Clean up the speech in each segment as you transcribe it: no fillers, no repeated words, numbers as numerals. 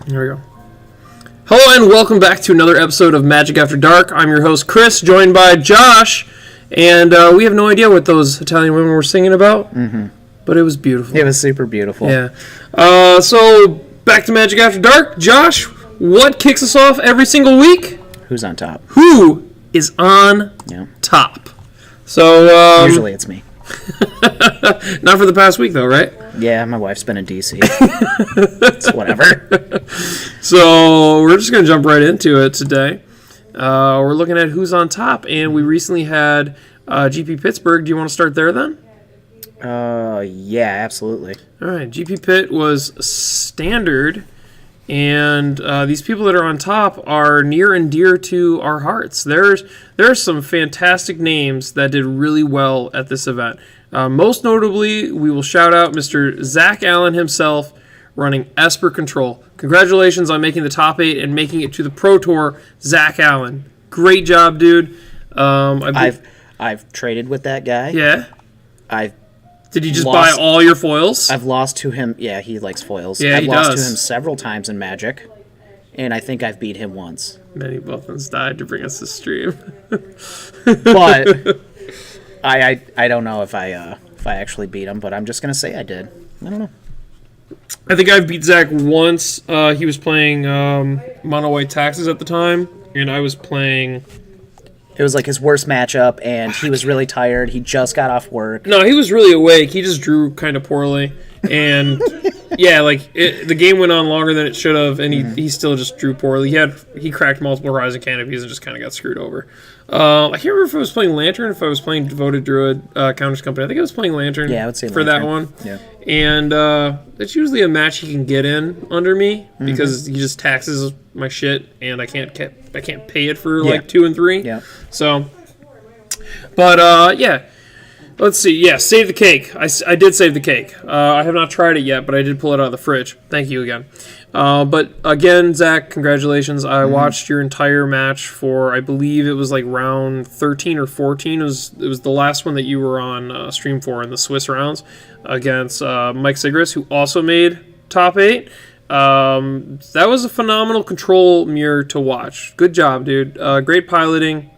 Here we go. Hello and welcome back to another episode of Magic After Dark. I'm your host Chris, joined by Josh, and we have no idea what those Italian women were singing about, but it was beautiful. It was super beautiful. Yeah. So back to Magic After Dark. Josh, what kicks us off every single week? Who's on top? Who is on top? So usually it's me. Not for the past week though, right? Yeah, my wife's been in DC. It's whatever. So we're just going to jump right into it today. We're looking at who's on top, and we recently had GP Pittsburgh. Do you want to start there then? Yeah, absolutely. All right, GP Pitt was standard, and these people that are on top are near and dear to our hearts. There are some fantastic names that did really well at this event. Most notably, we will shout out Mr. Zach Allen himself, running Esper Control. Congratulations on making the top 8 and making it to the Pro Tour, Zach Allen. Great job, dude. I've traded with that guy. Yeah. Did you just buy lost all your foils? I've lost to him. Yeah, he likes foils. Yeah, I've he lost does. to him several times in Magic, and I think I've beat him once. Many Buffins died to bring us this stream. But I don't know if I actually beat him, but I'm just gonna say I did. I don't know. I think I've beat Zach once. He was playing Mono White Taxes at the time, and I was playing... It was like his worst matchup, and he was really tired. He just got off work. No, he was really awake. He just drew kind of poorly. And, yeah, like, the game went on longer than it should have, and he still just drew poorly. He cracked multiple Horizon Canopies and just kind of got screwed over. I can't remember if I was playing Lantern or if I was playing Devoted Druid Counters Company. I think I was playing Lantern I would say for Lantern. that one. Yeah. And it's usually a match he can get in under me because he just taxes my shit, and I can't pay it for like 2 and 3. Yeah. So, but yeah, let's see. Yeah, save the cake. I did save the cake. I have not tried it yet, but I did pull it out of the fridge. Thank you again. But again, Zach, congratulations. I watched your entire match for, I believe it was like round 13 or 14. It was the last one that you were on stream for in the Swiss rounds against Mike Sigris, who also made top 8. That was a phenomenal control mirror to watch. Good job, dude. Great piloting.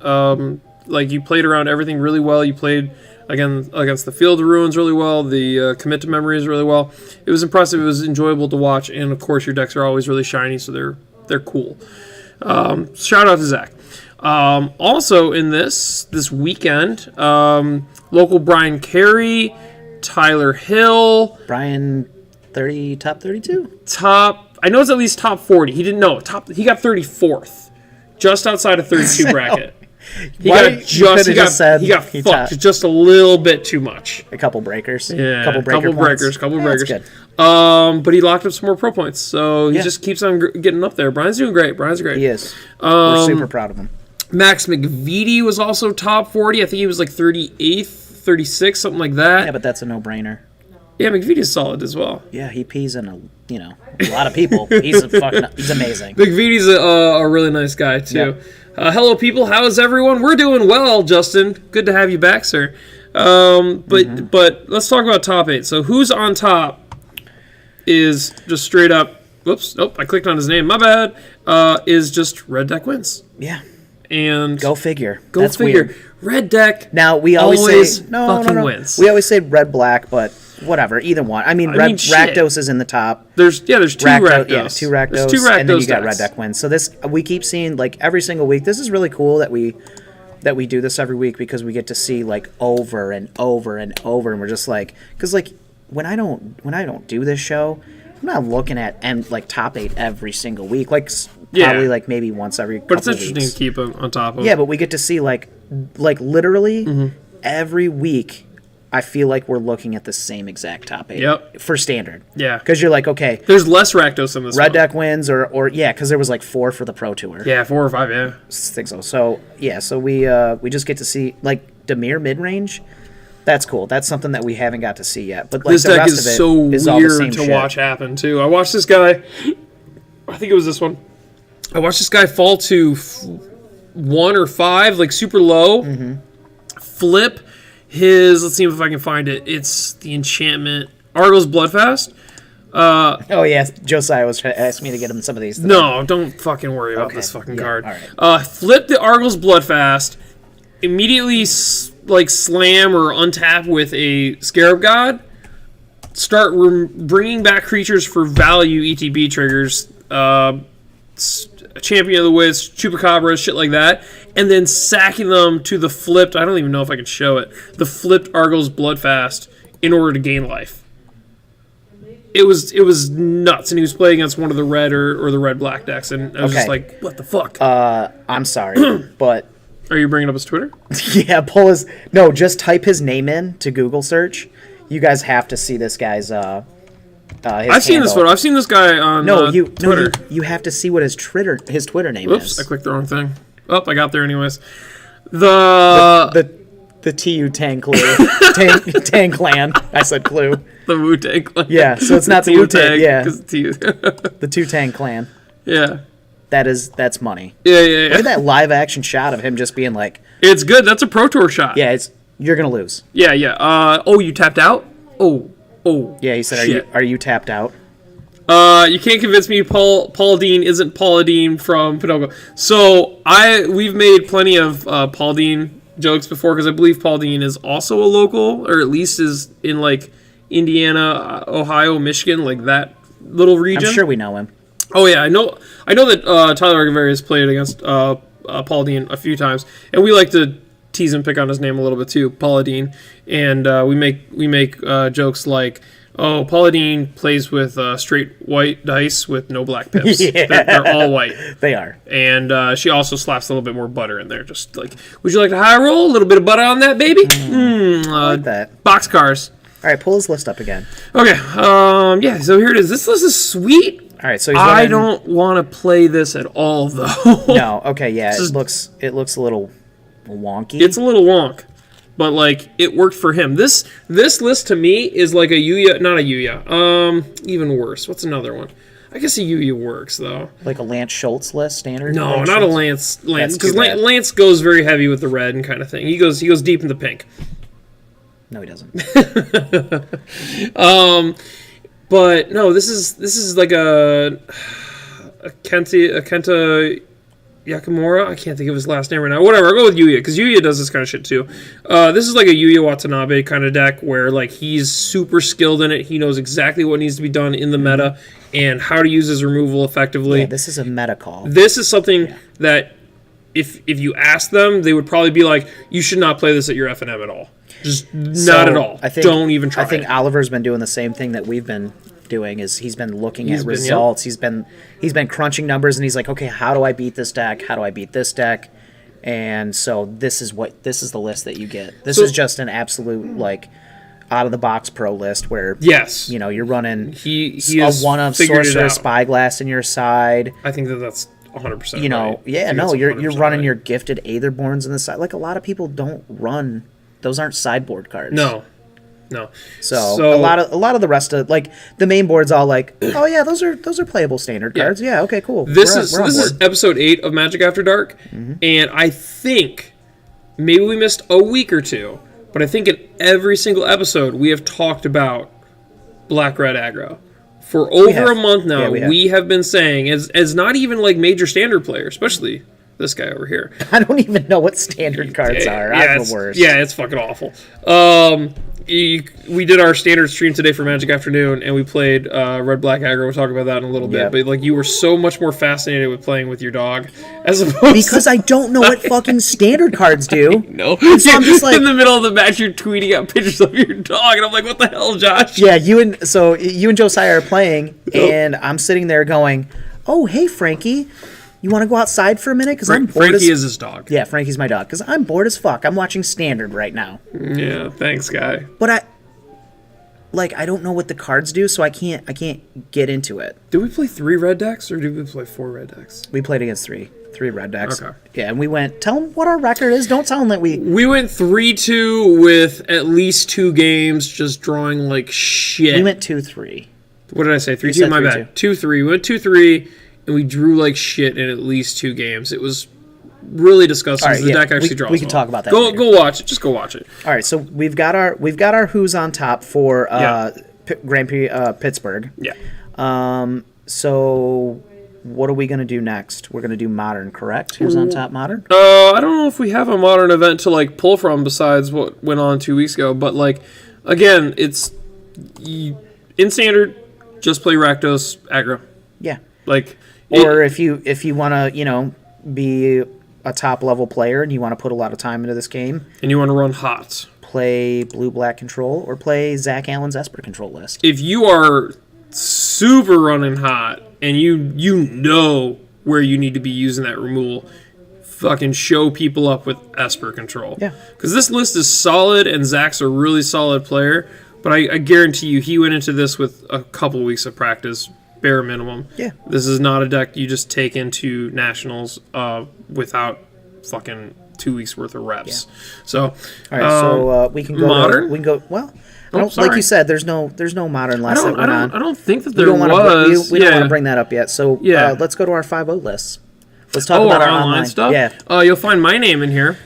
Like, you played around everything really well. You played against the Field of Ruins really well. The Commit to Memories really well. It was impressive. It was enjoyable to watch. And, of course, your decks are always really shiny, so they're cool. Shout out to Zach. Also in this weekend, local Brian Carey, Tyler Hill. Brian, top 32? I know it's at least top 40. He didn't know. He got 34th. Just outside of 32 bracket. He got fucked just a little bit too much. A couple breakers. Yeah, couple breakers. Breakers. That's good. But he locked up some more pro points, so he just keeps on getting up there. Brian's doing great. He is. We're super proud of him. Max McVitie was also top 40. I think he was like 38th, 36th, something like that. Yeah, but that's a no-brainer. Yeah, McVitie's solid as well. Yeah, he pees in a lot of people. He's amazing. McVitie's a really nice guy too. Yep. Hello, people. How is everyone? We're doing well, Justin. Good to have you back, sir. But let's talk about top 8. So who's on top is just straight up. Whoops! Oh, I clicked on his name. My bad. Is just Red Deck wins. Yeah. And go figure. That's weird. Red Deck. Now we always say fucking wins. We always say red black, but whatever, either one. I mean Rakdos is in the top. There's two Rakdos. Yeah, 2 Rakdos. There's 2 Rakdos, and then you got Red Deck wins. So this we keep seeing like every single week. This is really cool that we do this every week because we get to see like over and over and over, and we're just like, because like when I don't do this show, I'm not looking at like top 8 every single week. Like probably like maybe once every couple weeks. But it's interesting to keep them on top of. Yeah, but we get to see like literally every week. I feel like we're looking at the same exact top 8 for standard. Yeah. Because you're like, okay. There's less Rakdos in this Red Deck wins or yeah, because there was like 4 for the Pro Tour. Yeah, 4 or 5, yeah. I think so. So, yeah, so we just get to see, like, Dimir mid-range. That's cool. That's something that we haven't got to see yet. But like this the deck rest is of it so is all the same weird to shit. watch happen, too. I watched this guy. I think it was this one. I watched this guy fall to 1 or 5, like super low. Flip his, let's see if I can find it. It's the enchantment Argos Bloodfast. Oh yeah, Josiah was trying to ask me to get him some of these. No, don't fucking worry about this fucking card. All right. Flip the Argos Bloodfast. Immediately slam or untap with a Scarab God. Start bringing back creatures for value ETB triggers. Champion of the Wits, Chupacabras, shit like that, and then sacking them to the flipped, I don't even know if I can show it, the flipped Argos Bloodfast in order to gain life. It was nuts, and he was playing against one of the red or the red-black decks, and I was just like, what the fuck? I'm sorry, but... Are you bringing up his Twitter? Yeah, just type his name in to Google search. You guys have to see this guy's... I've seen this photo. I've seen this guy on Twitter. You have to see what his Twitter name is. Oops, I clicked the wrong thing. Oh, I got there anyways. The TU Tang Clue. Tang Clan. I said Clue. The Wu-Tang Clan. Yeah, so it's not the Wu-Tang. Yeah. The Tu-Tang Clan. Yeah. That's money. Yeah. Look at that live action shot of him just being like... It's good. That's a Pro Tour shot. Yeah, you're going to lose. Yeah. You tapped out? Oh. Yeah, he said, "Are you tapped out?" You can't convince me Paul Dean isn't Paula Dean from Pinocchio. So we've made plenty of Paul Dean jokes before because I believe Paul Dean is also a local, or at least is in like Indiana, Ohio, Michigan, like that little region. I'm sure we know him. Oh yeah, I know that Tyler Arguvari has played against Paul Dean a few times, and we like to tease and pick on his name a little bit too, Paula Dean, and we make jokes like, "Oh, Paula Dean plays with straight white dice with no black pips. Yeah. They're all white. They are." And she also slaps a little bit more butter in there, just like, "Would you like a high roll? A little bit of butter on that, baby?" I like that. Boxcars. All right, pull his list up again. Okay, yeah. So here it is. This list is sweet. All right, so he's I don't want to play this at all, though. No, okay, yeah, it looks a little wonky. It's a little wonk, but like it worked for him. This list to me is like a Yuya, not a Yuya. Even worse. What's another one? I guess a Yuya works though. Like a Lance Schultz list, standard. No, Lance not Schultz? a Lance, because Lance goes very heavy with the red and kind of thing. He goes deep in the pink. No, he doesn't. But no, this is like a Kenta Yakamura. I can't think of his last name right now. Whatever, I'll go with Yuya, because Yuya does this kind of shit too. This is like a Yuya Watanabe kind of deck where like he's super skilled in it. He knows exactly what needs to be done in the meta and how to use his removal effectively. Yeah, this is a meta call. This is something that if you ask them, they would probably be like, you should not play this at your FNM at all. Just not at all. Don't even try. I think it. Oliver's been doing the same thing that we've been doing. Is he's been looking at results. Yeah. He's been crunching numbers, and he's like, okay, how do I beat this deck? How do I beat this deck? And so this is the list that you get. This is just an absolute like out of the box pro list where you're running he a one of Sorcerer Spyglass in your side. I think that's 100%. You're running your gifted Aetherborns in the side. Like a lot of people don't run. Those aren't sideboard cards. No. So a lot of the rest of like the main board's all like, oh yeah, those are playable standard cards. Yeah, okay, cool. This is episode 8 of Magic After Dark, and I think maybe we missed a week or two, but I think in every single episode we have talked about Black Red Aggro. For over a month now, we have been saying as not even like major standard players, especially this guy over here. I don't even know what standard cards are. I'm the worst. Yeah, it's fucking awful. We did our standard stream today for Magic Afternoon, and we played Red Black Aggro. We'll talk about that in a little bit. But like, you were so much more fascinated with playing with your dog, as opposed because I don't know what fucking standard cards do. No, so I'm just like in the middle of the match, you're tweeting out pictures of your dog, and I'm like, what the hell, Josh? Yeah, you and Josiah are playing, and I'm sitting there going, oh hey Frankie. You want to go outside for a minute? Because I'm bored. Frankie is his dog. Yeah, Frankie's my dog. Because I'm bored as fuck. I'm watching Standard right now. Yeah, thanks, guy. But I don't know what the cards do, so I can't get into it. Did we play 3 red decks, or did we play 4 red decks? We played against three red decks. Okay. Yeah, and we went. Tell them what our record is. Don't tell them that we went 3-2 with at least 2 games, just drawing like shit. We went 2-3. What did I say? 3-2. My bad. 2-3. We went 2-3. And we drew like shit in at least 2 games. It was really disgusting. Right, the deck actually draws. We can talk about that. Go watch it. Just go watch it. All right, so we've got our who's on top for Grand Prix Pittsburgh. Yeah. So what are we gonna do next? We're gonna do Modern, correct? Who's on top Modern? I don't know if we have a Modern event to like pull from besides what went on 2 weeks ago. But like again, it's in Standard. Just play Rakdos aggro. Yeah. Like. Or if you want to, be a top level player and you want to put a lot of time into this game, and you want to run HOTS, play Blue Black Control or play Zach Allen's Esper Control list. If you are super running hot and you know where you need to be using that removal, fucking show people up with Esper Control. Yeah, because this list is solid and Zach's a really solid player. But I guarantee you, he went into this with a couple weeks of practice. Bare minimum. Yeah. This is not a deck you just take into nationals without fucking 2 weeks worth of reps. Yeah. So, all right. So we can go Modern. We can go. Well, like you said, there's no Modern list that went on. I don't think that there was. We don't want to bring that up yet. So let's go to our 5-0 lists. Let's talk about our online stuff. Yeah. You'll find my name in here.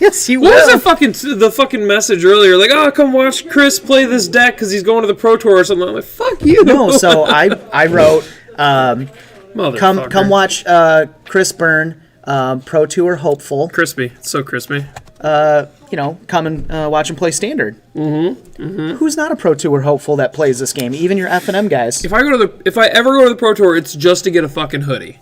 Yes, you will. will. What was the fucking message earlier? Like, come watch Chris play this deck because he's going to the Pro Tour or something. I'm like, fuck you. No, so I wrote, come watch Chris Byrne, Pro Tour hopeful. Crispy. It's so crispy. come and watch him play Standard. Who's not a Pro Tour hopeful that plays this game? Even your F&M guys. If I ever go to the Pro Tour, it's just to get a fucking hoodie.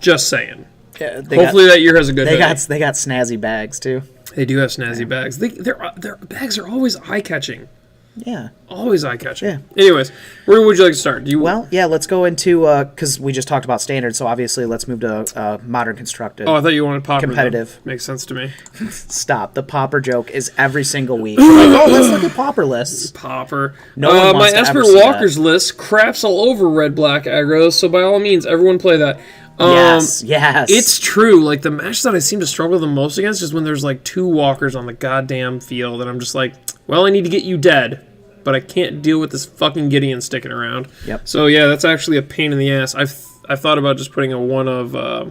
Just saying. Yeah, hopefully that year has a good hoodie. They got snazzy bags too. They do have snazzy bags. Their bags are always eye-catching. Yeah. Always eye-catching. Yeah. Anyways, where would you like to start? Let's go into, because we just talked about Standard, so obviously let's move to Modern Constructed. Oh, I thought you wanted Pauper. Competitive. Though. Makes sense to me. Stop. The Pauper joke is every single week. Let's look at Pauper lists. Pauper. No one my wants to Esper ever see Walker's list craps all over red-black aggros, so by all means, everyone play that. Yes. It's true. Like, the match that I seem to struggle the most against is when there's, like, 2 walkers on the goddamn field, and I'm just like, well, I need to get you dead, but I can't deal with this fucking Gideon sticking around. Yep. So, yeah, that's actually a pain in the ass. I've thought about just putting a 1 of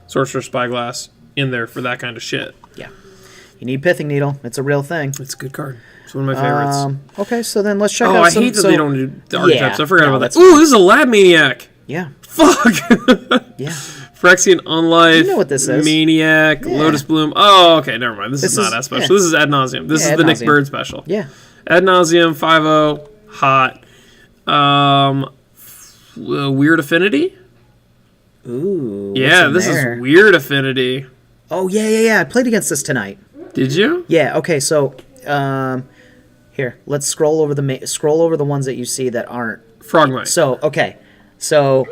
Sorcerer Spyglass in there for that kind of shit. Yeah. You need Pithing Needle. It's a real thing. It's a good card. It's one of my favorites. Okay, so then let's check out I some... hate that they don't do the archetypes. I forgot about that. that's Ooh, this is a Lab Maniac. Yeah. Fuck. Yeah. Phyrexian Unlife. You know what this is. Maniac. Yeah. Lotus Bloom. Oh, okay, never mind. This is not as special. yeah. This is Ad Nauseam. This is Ad the Nick Nauseam. Bird special. Yeah. Ad Nauseam, 5-0, hot. Weird Affinity? Ooh. Yeah, what's in this there? is Weird Affinity. Oh, yeah. I played against this tonight. Did you? Yeah, okay, so... here, let's scroll over the ones that you see that aren't. Frogmite. So, okay. So,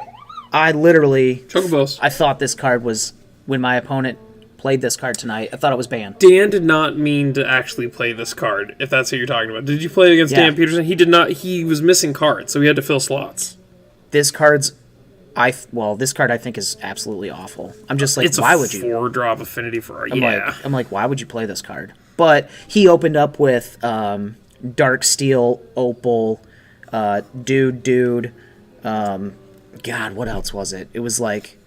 I literally... Chocobos. I thought this card was... When my opponent played this card tonight, I thought it was banned. Dan did not mean to actually play this card, if that's who you're talking about. Did you play it against Yeah. Dan Peterson? He did not. He was missing cards, so he had to fill slots. This card's... this card I think is absolutely awful. I'm just like, It's why a would you? 4-drop affinity for I'm like, why would you play this card? But he opened up with Dark Steel, Opal, Dude. God, what else was it? It was like,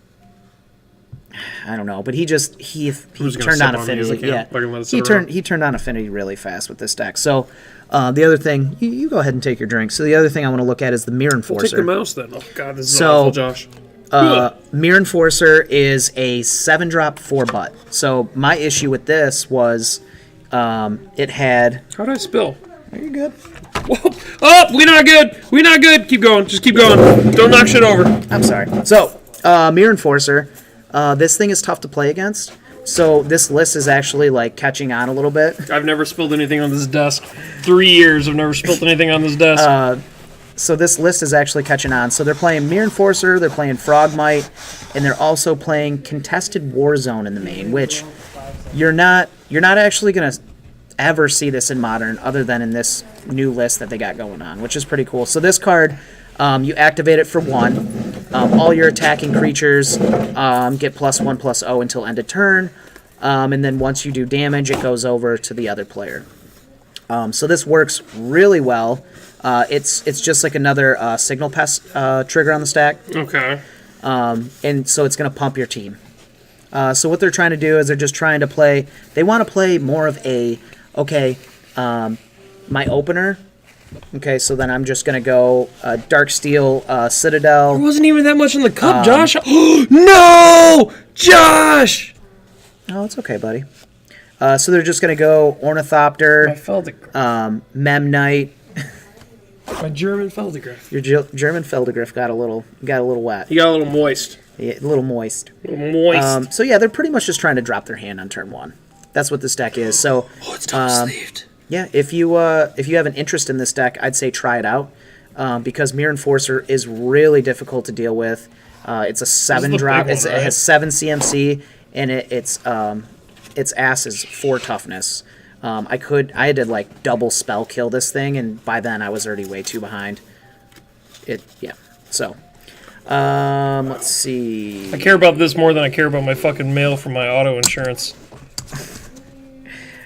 I don't know. But he turned on affinity. He turned on affinity really fast with this deck. So the other thing, you go ahead and take your drink. So the other thing I want to look at is the Mirror Enforcer. Take the mouse then. Oh god, this is awful, Josh. Mirror Enforcer is a 7-drop 4-butt. So my issue with this was it had... How'd I spill? Are you good? Whoa. Oh, we not good. We not good. Keep going. Just keep going. Don't knock shit over. I'm sorry. So, Mirror Enforcer, this thing is tough to play against. So this list is actually like catching on a little bit. I've never spilled anything on this desk. 3 years I've never spilled anything on this desk. So this list is actually catching on. So they're playing Mirror Enforcer, they're playing Frogmite, and they're also playing Contested Warzone in the main, which you're not actually going to ever see this in Modern other than in this new list that they got going on, which is pretty cool. So this card, you activate it for 1. All your attacking creatures get +1/+0 until end of turn, and then once you do damage, it goes over to the other player. So this works really well. It's just like another Signal Pest trigger on the stack. Okay. And so it's going to pump your team. So what they're trying to do is they're just trying to play... They want to play more of a... Okay, my opener... Okay, so then I'm just going to go Dark Steel, Citadel... There wasn't even that much in the cup, Josh. No! Josh! Oh, it's okay, buddy. So they're just going to go Ornithopter, Memnite... My German Feldegrif. Your German Feldegrif got a little wet. He got a little moist. Yeah, a little moist. Moist. So yeah, they're pretty much just trying to drop their hand on turn 1. That's what this deck is. So It's top-sleeved. yeah, if you have an interest in this deck, I'd say try it out because Mirror Enforcer is really difficult to deal with. It's a 7-drop. It has 7 CMC and its ass is 4 toughness. I had to like double spell kill this thing, and by then I was already way too behind. So, let's see. I care about this more than I care about my fucking mail from my auto insurance.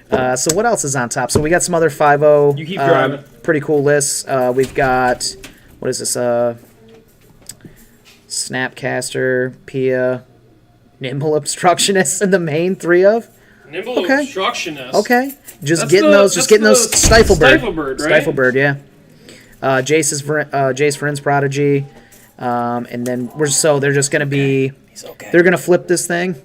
So what else is on top? So we got some other 5-0. You keep driving. Pretty cool lists. We've got, what is this? Snapcaster, Pia, Nimble Obstructionist in the main 3 of. Nimble Obstructionist. Okay. Just getting those Stiflebird. Stiflebird, right? Stiflebird, yeah. Jace Vryn's Prodigy. And then they're just going to be... He's okay. They're going to flip this thing.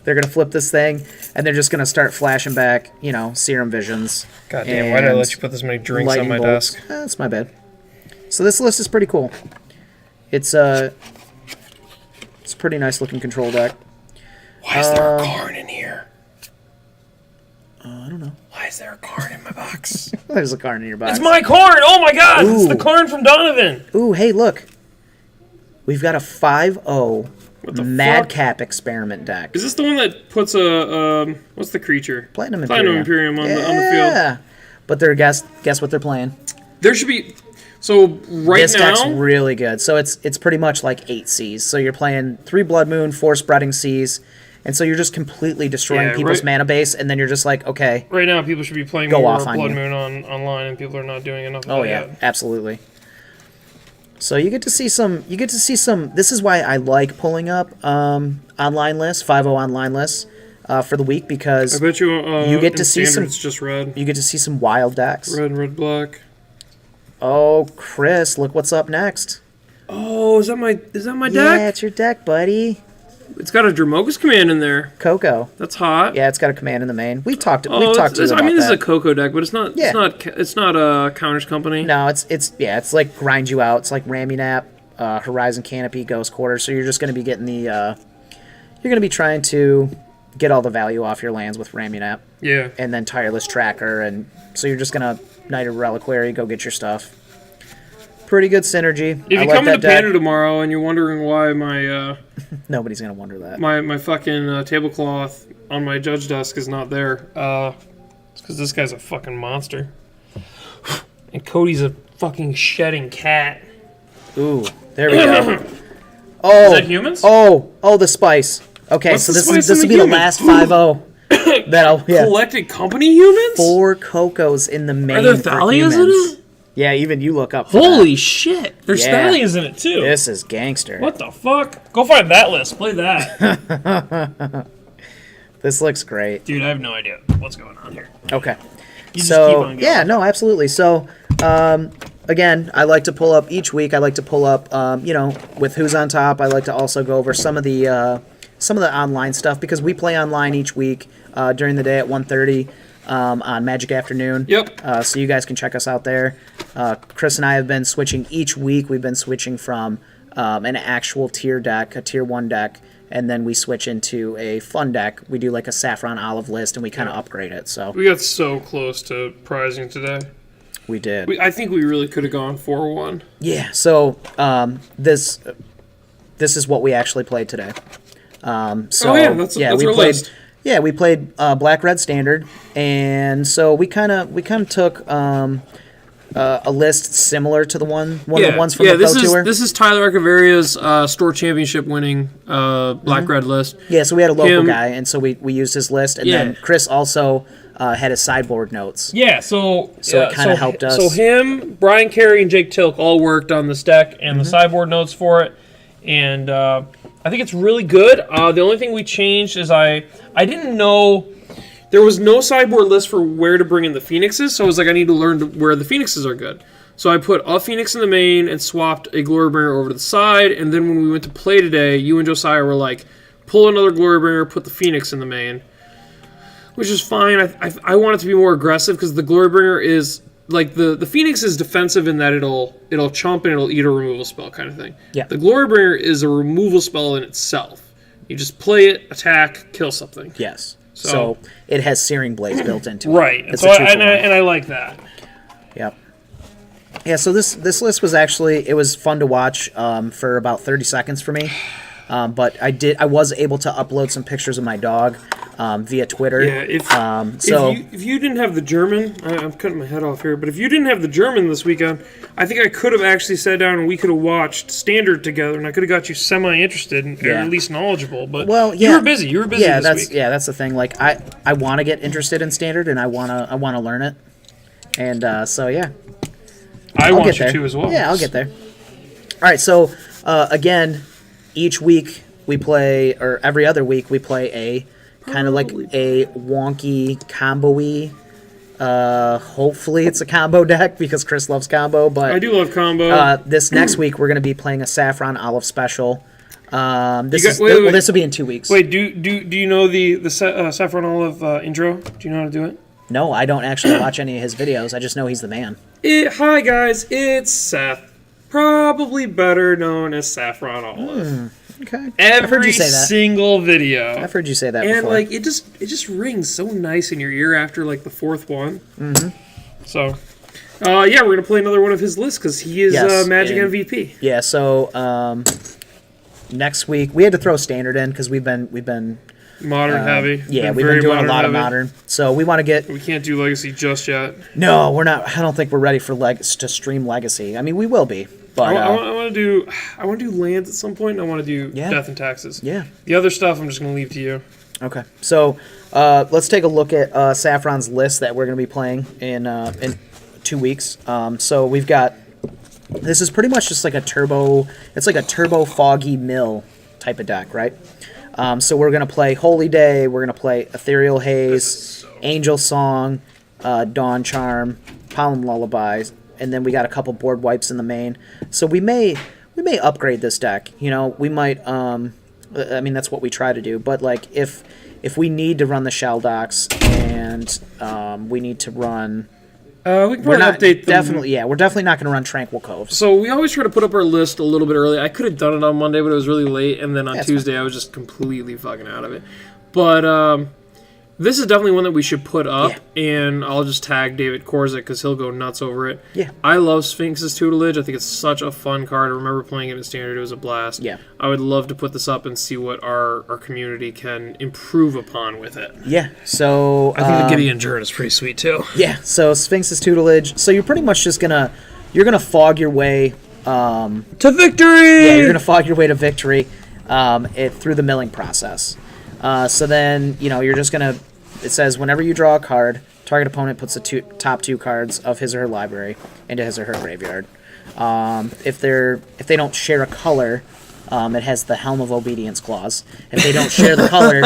They're gonna flip this thing, and they're just gonna start flashing back, serum visions. God damn, why did I let you put this many drinks on my desk? That's my bad. So this list is pretty cool. It's a pretty nice looking control deck. Why is there a card in here? I don't know. Why is there a card in my box? There's a card in your box. It's my card! Oh my god! Ooh. It's the card from Donovan! Ooh, hey, look. We've got a 5-0 Madcap experiment deck. Is this the one that puts a, what's the creature? Platinum Imperium on the field. Yeah. But they're, guess what they're playing? There should be... So, this deck's really good. So it's pretty much like 8 Seas. So you're playing 3 Blood Moon, 4 Spreading Seas, and so you're just completely destroying people's mana base, and then you're just like, okay. Right now, people should be playing more Blood Moon online, and people are not doing enough of that yet. Absolutely. So you get to see some. This is why I like pulling up online lists, 5-0 online lists for the week, because I bet you get to see some. Just red. You get to see some wild decks. Red, black. Oh, Chris, look what's up next. Oh, is that my deck? Yeah, it's your deck, buddy. It's got a Dramogus command in there. Coco. That's hot. Yeah, it's got a command in the main. We've talked to you I about mean, this is that. a Coco deck, but it's not. Yeah. It's not a Counters Company. No, it's like grind you out. It's like Ramunap, Horizon Canopy, Ghost Quarter. So you're just going to be getting the. You're going to be trying to get all the value off your lands with Ramunap. Yeah. And then Tireless Tracker, and so you're just going to Knight of Reliquary, go get your stuff. Pretty good synergy. If you come into Panda tomorrow and you're wondering why my nobody's gonna wonder that my fucking tablecloth on my judge desk is not there, it's because this guy's a fucking monster, and Cody's a fucking shedding cat. Ooh, there we go. Oh, is that humans? Oh, the spice. Okay, What's so the this will be the last 5-0. Collected company humans. 4 Cocos in the main. Are there Thalias in it? Yeah, even you look up. Holy shit! There's Thalias in it too. This is gangster. What the fuck? Go find that list. Play that. This looks great, dude. I have no idea what's going on here. Okay, you just keep on going. Yeah, no, absolutely. So, again, I like to pull up each week. I like to pull up, with who's on top. I like to also go over some of the online stuff because we play online each week during the day at 1:30. On Magic Afternoon. Yep. So you guys can check us out there. Chris and I have been switching each week. We've been switching from an actual tier deck, a tier 1 deck, and then we switch into a fun deck. We do like a Saffron Olive list, and we kind of upgrade it. So we got so close to prizing today. We did. I think we really could have gone 4-1. Yeah. So this is what we actually played today. That's our list. Yeah, we played Black-Red Standard, and so we kind of took a list similar to one of the ones from the Pro Tour. This is Tyler Arcavaria's Store Championship winning Black-Red list. Yeah, so we had a local guy, and so we used his list, and then Chris also had his sideboard notes. Yeah, so it kind of helped us. So him, Brian Carey, and Jake Tilk all worked on this deck and the sideboard notes for it, and I think it's really good. The only thing we changed is I didn't know there was no sideboard list for where to bring in the Phoenixes, so I was like, I need to learn where the Phoenixes are good. So I put a Phoenix in the main and swapped a Glorybringer over to the side, and then when we went to play today, you and Josiah were like, pull another Glorybringer, put the Phoenix in the main, which is fine. I want it to be more aggressive because the Glorybringer is like the Phoenix is defensive in that it'll chomp and it'll eat a removal spell kind of thing. Yeah. The Glorybringer is a removal spell in itself. You just play it, attack, kill something. Yes. So it has Searing Blades built into it. Right. And I like that. Yep. Yeah, so this list was actually, it was fun to watch for about 30 seconds for me. But I was able to upload some pictures of my dog via Twitter. Yeah, if you didn't have the German, I'm cutting my head off here, but if you didn't have the German this weekend, I think I could have actually sat down and we could have watched Standard together, and I could have got you semi-interested and at least knowledgeable. But you were busy. You were busy this week. Yeah, that's the thing. Like I want to get interested in Standard, and I want to learn it, and so yeah. I'll want you to as well. Yeah, I'll get there. All right, so again, each week we play, or every other week we play a kind of like a wonky combo-y. Hopefully it's a combo deck because Chris loves combo. But I do love combo. This next week we're going to be playing a Saffron Olive Special. This will be in 2 weeks. Wait, do you know the Saffron Olive intro? Do you know how to do it? No, I don't actually watch any of his videos. I just know he's the man. Hi guys, it's Seth, probably better known as Saffron Olive. Okay. Every I've heard you say that. single video. I've heard you say that and before. like it just rings so nice in your ear after like the fourth one. Mm-hmm. So, yeah, we're gonna play another one of his lists because he is Magic MVP. Yeah. So next week we had to throw standard in because we've been modern heavy. Yeah, we've been doing a lot of modern. So we want to get. We can't do legacy just yet. No, we're not. I don't think we're ready for to stream legacy. I mean, we will be. But I want to do lands at some point. And I want to do death and taxes. Yeah. The other stuff I'm just gonna leave to you. Okay. So let's take a look at Saffron's list that we're gonna be playing in 2 weeks. So we've got. This is pretty much just like a turbo. It's like a turbo foggy mill type of deck, right? So we're gonna play Holy Day. We're gonna play Ethereal Haze, Angel Song, Dawn Charm, Pollen Lullabies. And then we got a couple board wipes in the main. So we may upgrade this deck. You know, we might. I mean, that's what we try to do. But like, if we need to run the Shell Docks and we need to run, we can probably update them. Definitely, yeah, we're definitely not going to run Tranquil Cove. So we always try to put up our list a little bit early. I could have done it on Monday, but it was really late, and then on Tuesday I was just completely fucking out of it. But this is definitely one that we should put up, and I'll just tag David Korzik because he'll go nuts over it. Yeah. I love Sphinx's Tutelage. I think it's such a fun card. I remember playing it in Standard. It was a blast. Yeah. I would love to put this up and see what our community can improve upon with it. Yeah, so... I think the Gideon Jern is pretty sweet, too. Yeah, so Sphinx's Tutelage. So you're pretty much just going to... You're going to fog your way... to victory! Yeah, you're going to fog your way to victory through the milling process. So then, you know, you're just going to... It says, whenever you draw a card, target opponent puts the top 2 cards of his or her library into his or her graveyard. If they don't share a color, it has the Helm of Obedience clause. If they don't share the color,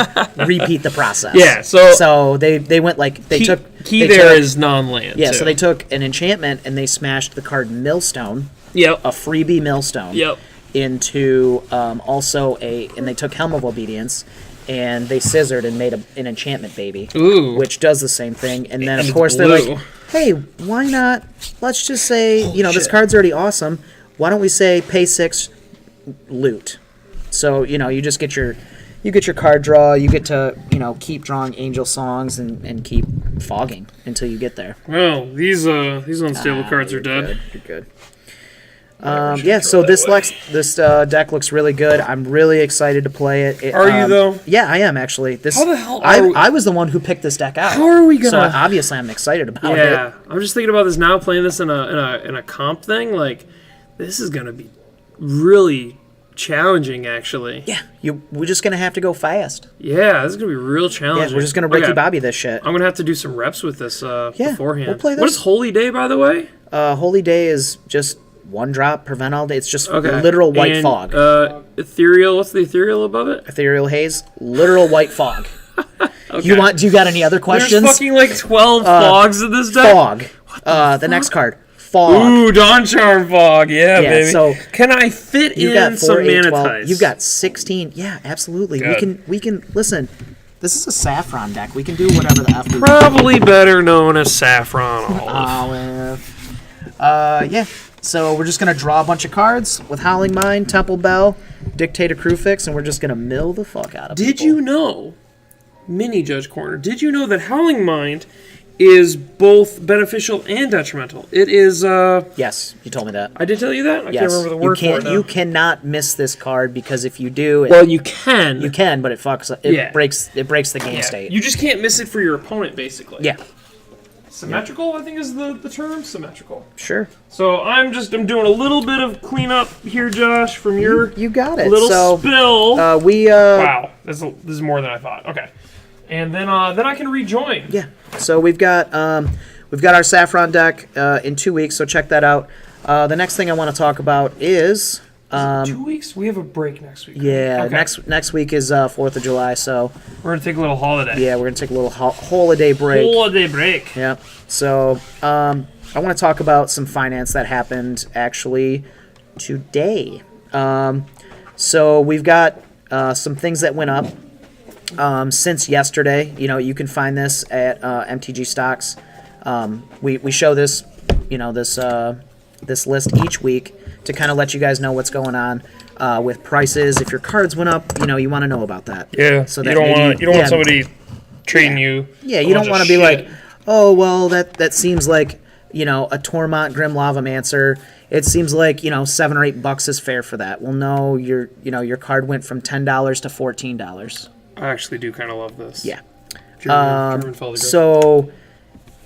repeat the process. Yeah, so they went like they took non-land. Yeah, too. so they took an enchantment and they smashed the card Millstone. Yep. A freebie Millstone. Yep. Into and they took Helm of Obedience. And they scissored and made an enchantment baby, which does the same thing. And then, of course, they're like, hey, why not? Let's just say, this card's already awesome. Why don't we say pay 6, loot? So, you just get your card draw. You get to, keep drawing angel songs and keep fogging until you get there. Well, these unstable cards are dead. You're good. Yeah, so this deck looks really good. I'm really excited to play it. Are you though? Yeah, I am actually. How the hell? I was the one who picked this deck out. How are we gonna? So obviously, I'm excited about it. Yeah, I'm just thinking about this now. Playing this in a comp thing, like this is gonna be really challenging. Actually. Yeah, we're just gonna have to go fast. Yeah, this is gonna be real challenging. Yeah, we're just gonna Ricky Bobby this shit. I'm gonna have to do some reps with this beforehand. We'll play this. What is Holy Day, by the way? Holy Day is just 1 drop, prevent all day. It's just literal white fog. Ethereal. What's the ethereal above it? Ethereal Haze. Literal white fog. Okay. Do you got any other questions? There's fucking like 12 fogs in this deck. Fog. The next card. Fog. Ooh, Dawn Charm Fog. Yeah, baby. So can I fit in some Manitize? You've got 16. Yeah, absolutely. Good. We can listen. This is a Saffron deck. We can do whatever the F we want. Probably better known as Saffron Olive. Yeah. So we're just going to draw a bunch of cards with Howling Mind, Temple Bell, Dictator Crewfix, and we're just going to mill the fuck out of people. Did you know, Mini Judge Corner, did you know that Howling Mind is both beneficial and detrimental? It is... Yes, you told me that. I did tell you that? I can't remember the word for it now. You cannot miss this card because if you do... Well, you can. You can, but it fucks... It breaks the game state. You just can't miss it for your opponent, basically. Yeah. Symmetrical, I think is the term. Symmetrical. Sure. So I'm doing a little bit of cleanup here, Josh, from your you got it. little spill. Wow, this is more than I thought. Okay, and then I can rejoin. Yeah. So we've got our Saffron deck in 2 weeks. So check that out. The next thing I want to talk about is 2 weeks. We have a break next week. Yeah. Okay. Next week is 4th of July. So we're gonna take a little holiday. Yeah, we're gonna take a little holiday break. Holiday break. Yeah. So I want to talk about some finance that happened actually today. So we've got some things that went up since yesterday. You know, you can find this at MTG Stocks. We show this, this list each week to kind of let you guys know what's going on with prices. If your cards went up, you want to know about that. Yeah. So you that don't want somebody trading you. Yeah, you don't want to be like, oh well, that seems like a Tormont Grim Lavamancer. It seems like $7 or $8 is fair for that. Well, no, your card went from $10 to $14. I actually do kind of love this. Yeah. German Feldegrave. So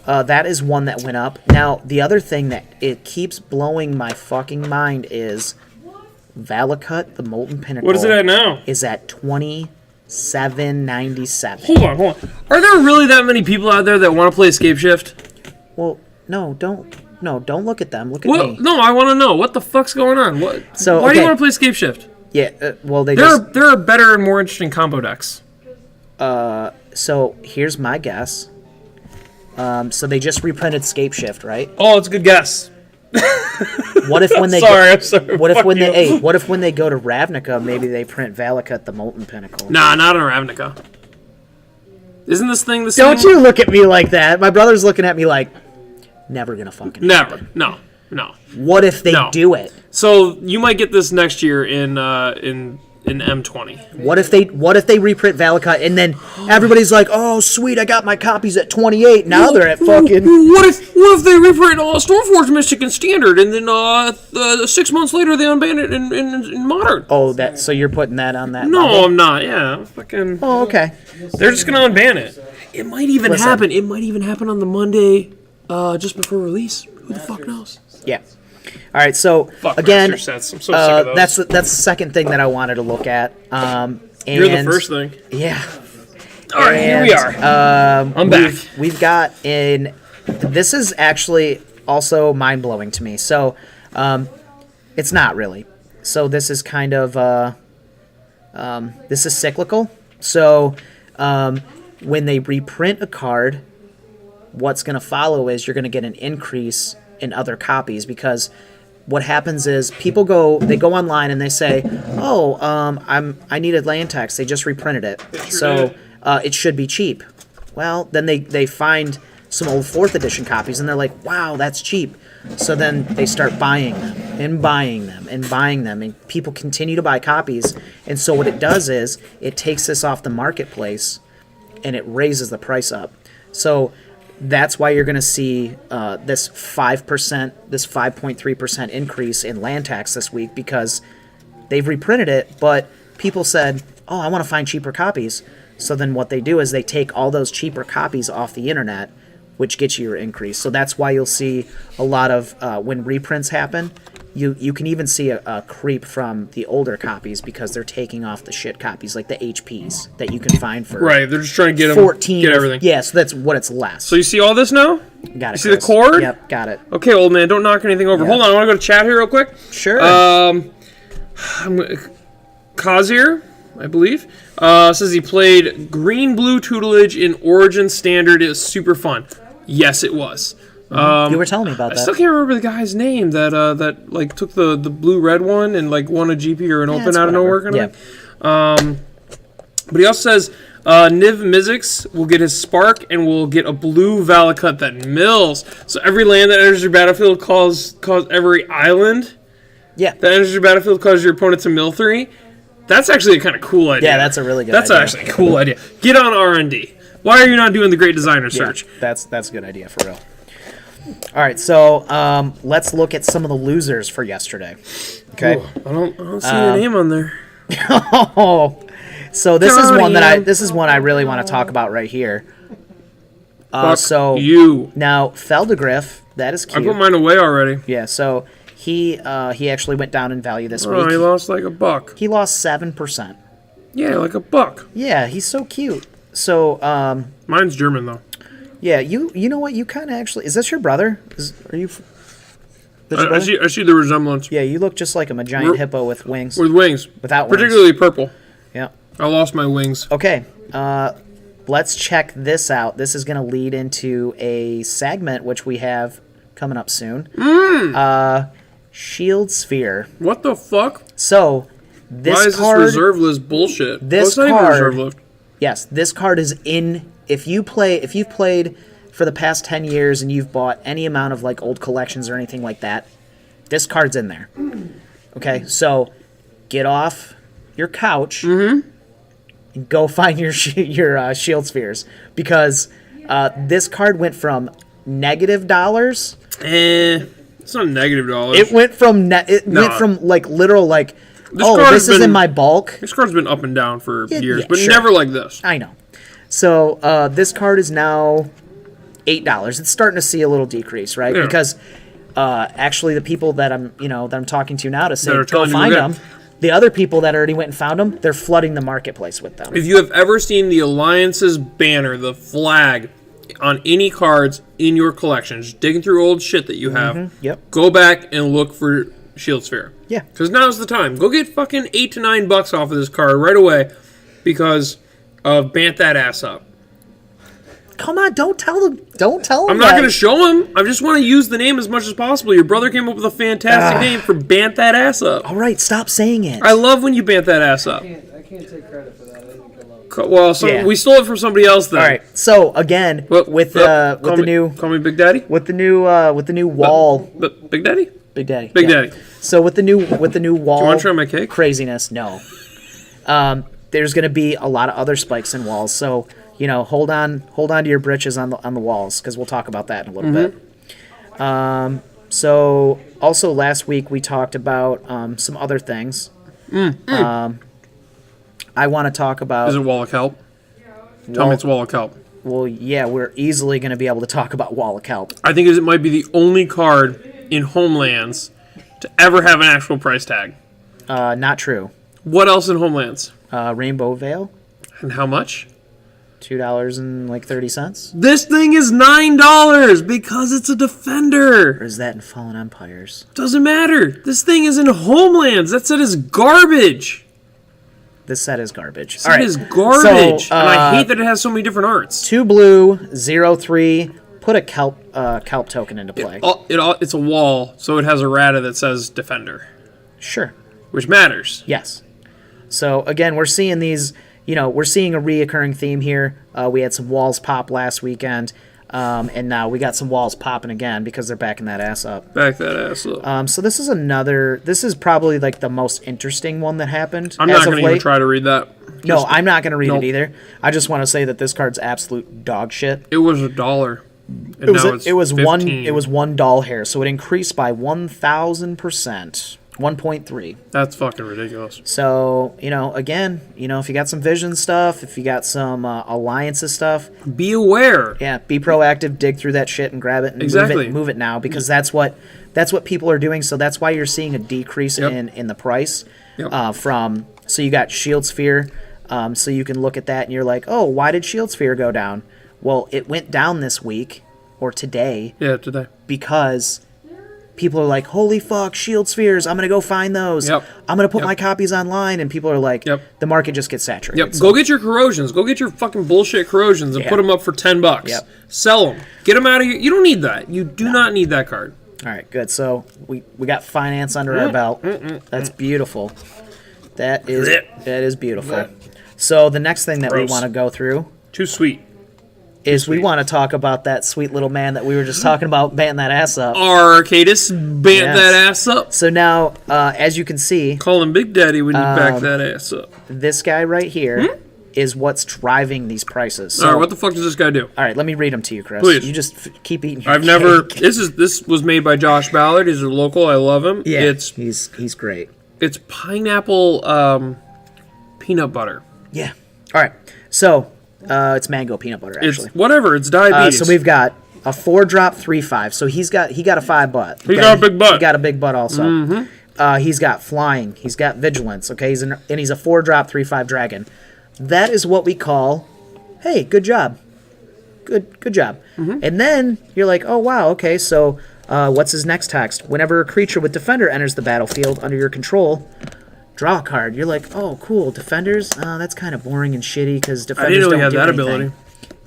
that is one that went up. Now the other thing that it keeps blowing my fucking mind is Valakut, the Molten Pinnacle. What is it at now? Is at $27.97. Hold on. Are there really that many people out there that want to play Escape Shift? Well, no, don't look at them. Look at me. No, I want to know what the fuck's going on. Why do you want to play Escape Shift? Yeah, well, there are better and more interesting combo decks. So here's my guess. So they just reprinted Escape Shift, right? Oh, it's a good guess. What if when they I'm sorry. What if when they go to Ravnica, maybe they print Valakut, the Molten Pinnacle? Nah, not on Ravnica. Isn't this thing the same? Don't you look at me like that. My brother's looking at me like, never gonna fucking happen. No. What if they do it? So you might get this next year in M20. What if they reprint Valakut and then everybody's like, oh sweet, I got my copies at 28. Now they're at fucking. What if they reprint Stormforge Mystic in Standard and then 6 months later they unban it in Modern? Oh, so you're putting that on that? No, level? I'm not. Yeah, fucking. Oh, okay. They're just gonna unban it. It might even happen. It might even happen on the Monday just before release. Who the fuck knows? Yeah. All right. So again, I'm so sick of those. That's the second thing that I wanted to look at. And you're the first thing. Yeah. All right, here we are. I'm back. We've got this is actually also mind blowing to me. So, it's not really. So this is kind of this is cyclical. So, when they reprint a card, what's going to follow is you're going to get an increase in other copies, because what happens is people go online and they say, oh, I needed Lantex. They just reprinted it. So it should be cheap. Well, then they find some old 4th edition copies and they're like, wow, that's cheap. So then they start buying them and buying them and buying them, and people continue to buy copies. And so what it does is it takes this off the marketplace and it raises the price up. So that's why you're going to see this 5%, this 5.3% increase in land tax this week, because they've reprinted it, but people said, oh, I want to find cheaper copies. So then what they do is they take all those cheaper copies off the internet, which gets you your increase. So that's why you'll see a lot of, when reprints happen, you can even see a creep from the older copies, because they're taking off the shit copies, like the HPs that you can find for right. They're just trying to get 14, get everything. Yeah, so that's what it's less. So you see all this now? Got it. You see the cord? Yep, got it. Okay, old man, don't knock anything over. Yep. Hold on, I want to go to chat here real quick. Sure. Kazier, I believe, says he played green-blue tutelage in Origin Standard. It was super fun. Yes, it was. You were telling me about that. I still can't remember the guy's name that like took the blue-red one and like won a GP or an open out of nowhere. But he also says Niv Mizzix will get his spark and will get a blue Valakut that mills. So every land that enters your battlefield cause every island. Yeah. That enters your battlefield causes your opponent to mill 3. That's actually a kind of cool idea. Yeah, that's a really good idea. That's actually a cool idea. Get on R&D. Why are you not doing the Great Designer Search? Yeah, that's a good idea for real. All right, so let's look at some of the losers for yesterday. Okay. Ooh, I don't see your name on there. So this is one I really want to talk about right here. So you now Feldegrave, that is cute. I put mine away already. Yeah, so he actually went down in value this week. Oh, he lost like $1. He lost 7%. Yeah, like $1. Yeah, he's so cute. So mine's German though. Yeah, you know what? You kind of actually... Is this your brother? Are you... I see the resemblance. Yeah, you look just like him, a giant hippo with wings. With wings. Without wings. Particularly purple. Yeah. I lost my wings. Okay. Let's check this out. This is going to lead into a segment which we have coming up soon. Shield Sphere. What the fuck? So, This Why is card, this reserve list bullshit? This it's not card, even reserve list. Yes, this card is in. If you've played for the past 10 years and you've bought any amount of like old collections or anything like that, this card's in there. Okay, so get off your couch and go find your shield spheres, because this card went from $- It's not $-. It went from went from like literal like, this is in my bulk. This card's been up and down for years, yeah, but sure. never like this. I know. So this card is now $8. It's starting to see a little decrease, right? Yeah. Because actually, the people that I'm talking to now to say That are go telling you find to them, get. the other people that already went and found them, they're flooding the marketplace with them. If you have ever seen the Alliance's banner, the flag, on any cards in your collection, just digging through old shit that you have, Yep. go back and look for Shield Sphere. Yeah. Because now's the time. Go get fucking $8 to $9 off of this card right away because of Bant That Ass Up. Come on, don't tell them. Don't tell them. I'm not going to show him. I just want to use the name as much as possible. Your brother came up with a fantastic name for Bant That Ass Up. All right, stop saying it. I love when you bant that ass up. I can't take credit for that. I didn't come up. Well, Yeah. we stole it from somebody else then. All right. So again, with the new Call me Big Daddy? with the new wall, But Big Daddy? Big Daddy. Big yeah. Daddy. So with the new wall, You want to try my cake? craziness, no. There's going to be a lot of other spikes in walls. So, hold on to your britches on the walls, because we'll talk about that in a little bit. So also last week we talked about some other things. I want to talk about. Is it Wall of Kelp? Tell me it's Wall of Kelp. Well, yeah, we're easily going to be able to talk about Wall of Kelp. I think it might be the only card in Homelands to ever have an actual price tag. Not true. What else in Homelands? Rainbow Veil, And how much? $2.30. This thing is $9 because it's a Defender. Or is that in Fallen Empires? Doesn't matter. This thing is in Homelands. That set is garbage. This set is garbage. That is garbage. So, and I hate that it has so many different arts. 2 blue, 0/3. Put a kelp token into play. It's a wall, so it has a rata that says Defender, Sure. which matters. Yes. So again, we're seeing these. We're seeing a reoccurring theme here. We had some walls pop last weekend, and now we got some walls popping again because they're backing that ass up. Back that ass up. So this is another. This is probably like the most interesting one that happened. I'm as not of going to even late. try to read that. No, I'm not going to read Nope. it either. I just want to say that this card's absolute dog shit. It was $1. And It was now it's it was 15. one doll hair, so it increased by 1,000%, 1.3. That's fucking ridiculous. So again, if you got some Vision stuff, if you got some Alliances stuff, Be aware. yeah, be proactive, dig through that shit and grab it and Exactly. move it now, because that's what people are doing. So that's why you're seeing a decrease Yep. in the price Yep. so you got Shield Sphere, so you can look at that and you're like, oh, why did Shield Sphere go down? Well, it went down this week or today Yeah, today. because people are like, holy fuck, Shield Spheres, I'm going to go find those. Yep. I'm going to put Yep. my copies online, and people are like, Yep. the market just gets saturated. Yep. So- Go get your corrosions. Go get your fucking bullshit corrosions and Yeah. put them up for $10. Yep. Sell them. Get them out of here. You don't need that. You do not need that card. All right, good. So we got finance under our belt. That's beautiful. That is beautiful. So the next thing that we Gross. want to go through Too sweet. is we want to talk about that sweet little man that we were just talking about banting that ass up. Cadis Bant Yes. that ass up. So now, as you can see, Call him Big Daddy when you back that ass up. this guy right here is what's driving these prices. So, All right, what the fuck does this guy do? all right, let me read them to you, Chris. Please. You just keep eating your I've never. cake. This was made by Josh Ballard. He's a local. I love him. Yeah, It's he's great. pineapple peanut butter. Yeah. All right. So it's mango peanut butter actually. It's whatever. It's diabetes. So we've got a 4-drop 3/5. So he got a 5 butt. He got a big butt. He got a big butt also. He's got flying. He's got vigilance. Okay. He's a 4-drop 3/5 dragon. That is what we call, hey, good job. Good job. And then you're like, oh wow, okay. So what's his next text? Whenever a creature with Defender enters the battlefield under your control, draw a card. You're like, oh, cool. Defenders? That's kind of boring and shitty because I Defenders didn't know don't he had do that anything. ability.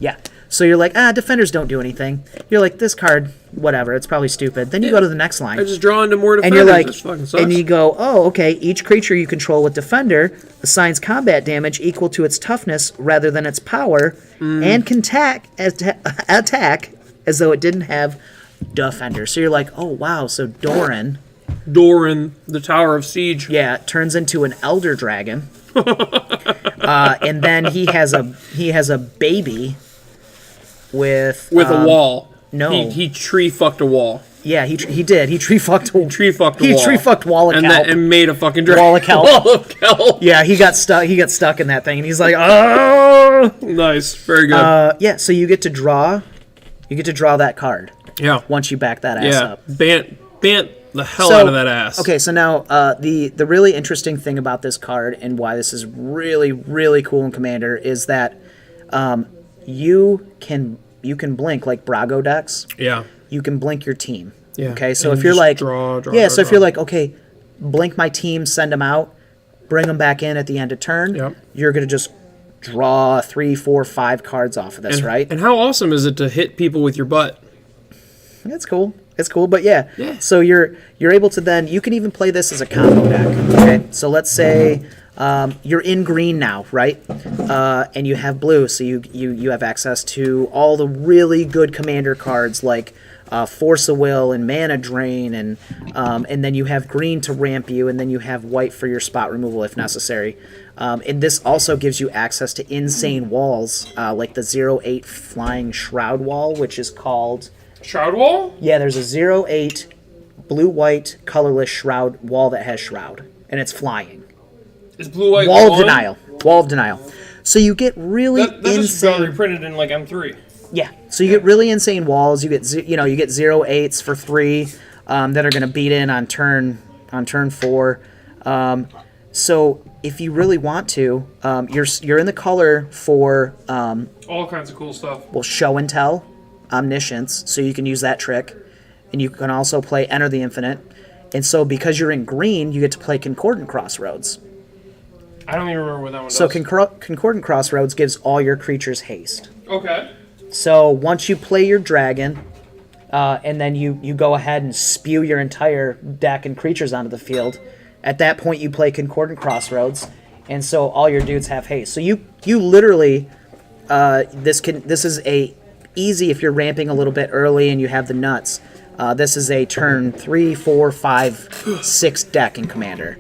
Yeah. So you're like, defenders don't do anything. You're like, this card, whatever, it's probably stupid. Then you go to the next line. I just draw into more And defenders. you're like, This fucking sucks. and you go, oh, okay, each creature you control with defender assigns combat damage equal to its toughness rather than its power, and can attack as though it didn't have defender. So you're like, oh, wow, so Doran, the Tower of Siege. yeah, turns into an elder dragon. And then he has a baby with With a wall. no. He tree fucked a wall. Yeah, he did. He tree fucked a wall. Tree fucked a He wall. tree fucked wall of and, kelp. and made a fucking dragon. Wall of kelp. Wall of kelp. Yeah, he got stuck. He got stuck in that thing, and he's like, "Oh!" Nice. Very good. Yeah. So you get to draw. You get to draw that card yeah. once you back that ass Yeah. up. Bant the hell out of that ass. Okay, so now the really interesting thing about this card and why this is really really cool in Commander is that you can blink like Brago decks. Yeah. You can blink your team. Yeah. Okay, so And if you're just like, draw, so if draw. you're like, okay, blink my team, send them out, bring them back in at the end of turn. Yep. You're gonna just draw 3, 4, 5 cards off of this, right? And how awesome is it to hit people with your butt? That's cool. It's cool, but yeah. Yeah. So you're able to then you can even play this as a combo deck. Okay. So let's say you're in green now, right? And you have blue, so you have access to all the really good commander cards like Force of Will and Mana Drain, and then you have green to ramp you, and then you have white for your spot removal if necessary. And this also gives you access to insane walls like the 0/8 Flying Shroud Wall, which is called. Shroud Wall? Yeah, there's a 0/8 blue-white colorless shroud wall that has shroud, and it's flying. Is blue white Wall of one? denial. Wall of denial. So you get really That just got insane. reprinted in like M3. Yeah. So you get really insane walls. You get you get 0/8s for 3 that are going to beat in on turn 4. So if you really want to, you're in the color for All kinds of cool stuff. show and tell. Omniscience, so you can use that trick, and you can also play Enter the Infinite, and so because you're in green, you get to play Concordant Crossroads. I don't even remember what that one So does. Concordant Crossroads gives all your creatures haste. Okay. So once you play your dragon, and then you go ahead and spew your entire deck and creatures onto the field, at that point you play Concordant Crossroads, and so all your dudes have haste. So you literally this is a easy if you're ramping a little bit early and you have the nuts. This is a turn 3, 4, 5, 6 deck in Commander.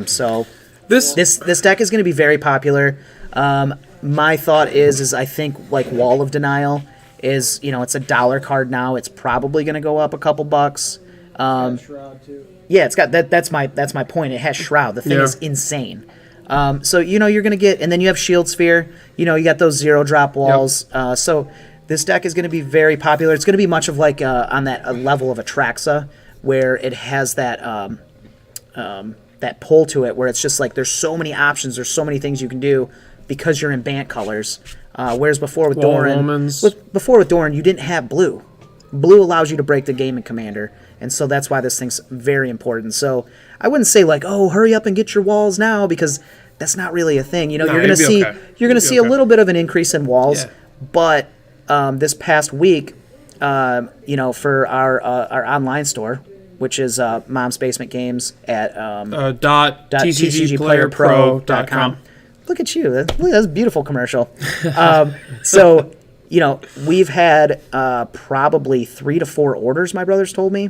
So this deck is going to be very popular. My thought is I think like Wall of Denial is it's a $1 card now. It's probably going to go up a couple bucks. Shroud too. Yeah, it's got that. That's my point. It has Shroud. The thing Yeah. is insane. So you're gonna get, and then you have Shield Sphere. You got those 0-drop walls. So this deck is going to be very popular. It's going to be much of like on that level of Atraxa, where it has that that pull to it, where it's just like there's so many options, there's so many things you can do because you're in Bant colors. Whereas before with Wall Doran, Romans. before with Doran, you didn't have blue. Blue allows you to break the game in Commander, and so that's why this thing's very important. So I wouldn't say like, oh, hurry up and get your walls now, because that's not really a thing. You're going to it'd be see okay. you're going to It'd be see a okay. little bit of an increase in walls, Yeah. but this past week, for our online store, which is Mom's Basement Games at .tcgplayerpro.com. Look at you. That's a beautiful commercial. So, we've had probably 3 to 4 orders, my brother's told me,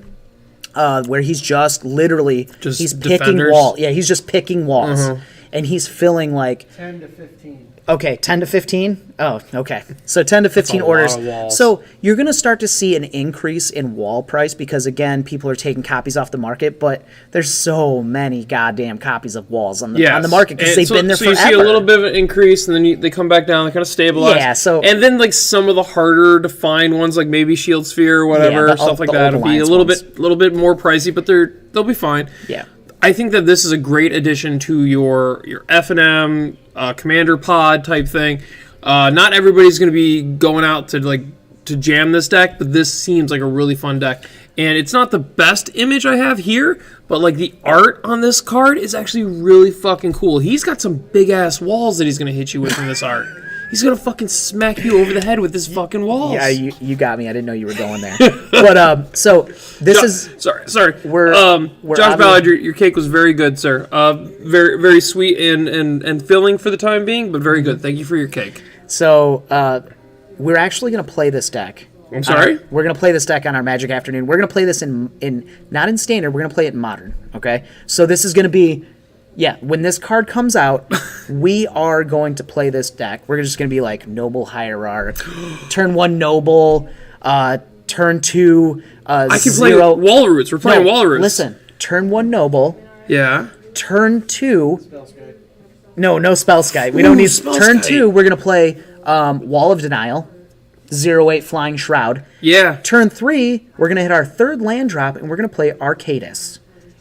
where he's just literally, Just he's picking defenders? walls. Yeah, he's just picking walls. And he's filling like 10 to 15. Okay, 10 to 15? Oh, okay. So 10 to 15 a lot orders. of walls. So you're going to start to see an increase in wall price because, again, people are taking copies off the market, but there's so many goddamn copies of walls on the market because they've been there forever. So you see a little bit of an increase, and then they come back down, they kind of stabilize. Yeah, so- And then like some of the harder to find ones, like maybe Shield Sphere or whatever, Yeah, stuff like the that, old will be a Alliance little bit more pricey, but they'll be fine. Yeah. I think that this is a great addition to your F&M Commander Pod type thing. Not everybody's going to be going out to jam this deck, but this seems like a really fun deck. And it's not the best image I have here, but like the art on this card is actually really fucking cool. He's got some big ass walls that he's going to hit you with in this art. He's gonna fucking smack you over the head with his fucking walls. Yeah, you got me. I didn't know you were going there. But so this is sorry. we're Josh Ballard, your cake was very good, sir. Very very sweet and filling for the time being, but very good. Thank you for your cake. so we're actually gonna play this deck. I'm sorry? We're gonna play this deck on our Magic Afternoon. We're gonna play this in not in Standard. We're gonna play it in Modern. Okay. So this is gonna be. Yeah, when this card comes out, we are going to play this deck. We're just going to be like Noble Hierarch, turn 1 Noble, turn 2 I can zero. play Wall Roots. We're playing Wall Roots. Listen, turn 1 Noble, Yeah. turn 2. Spellskite. No Spellskite. We don't need Spellskite. turn 2. We're going to play Wall of Denial, 0/8 Flying Shroud. Yeah. Turn 3, we're going to hit our 3rd land drop, and we're going to play Cadis.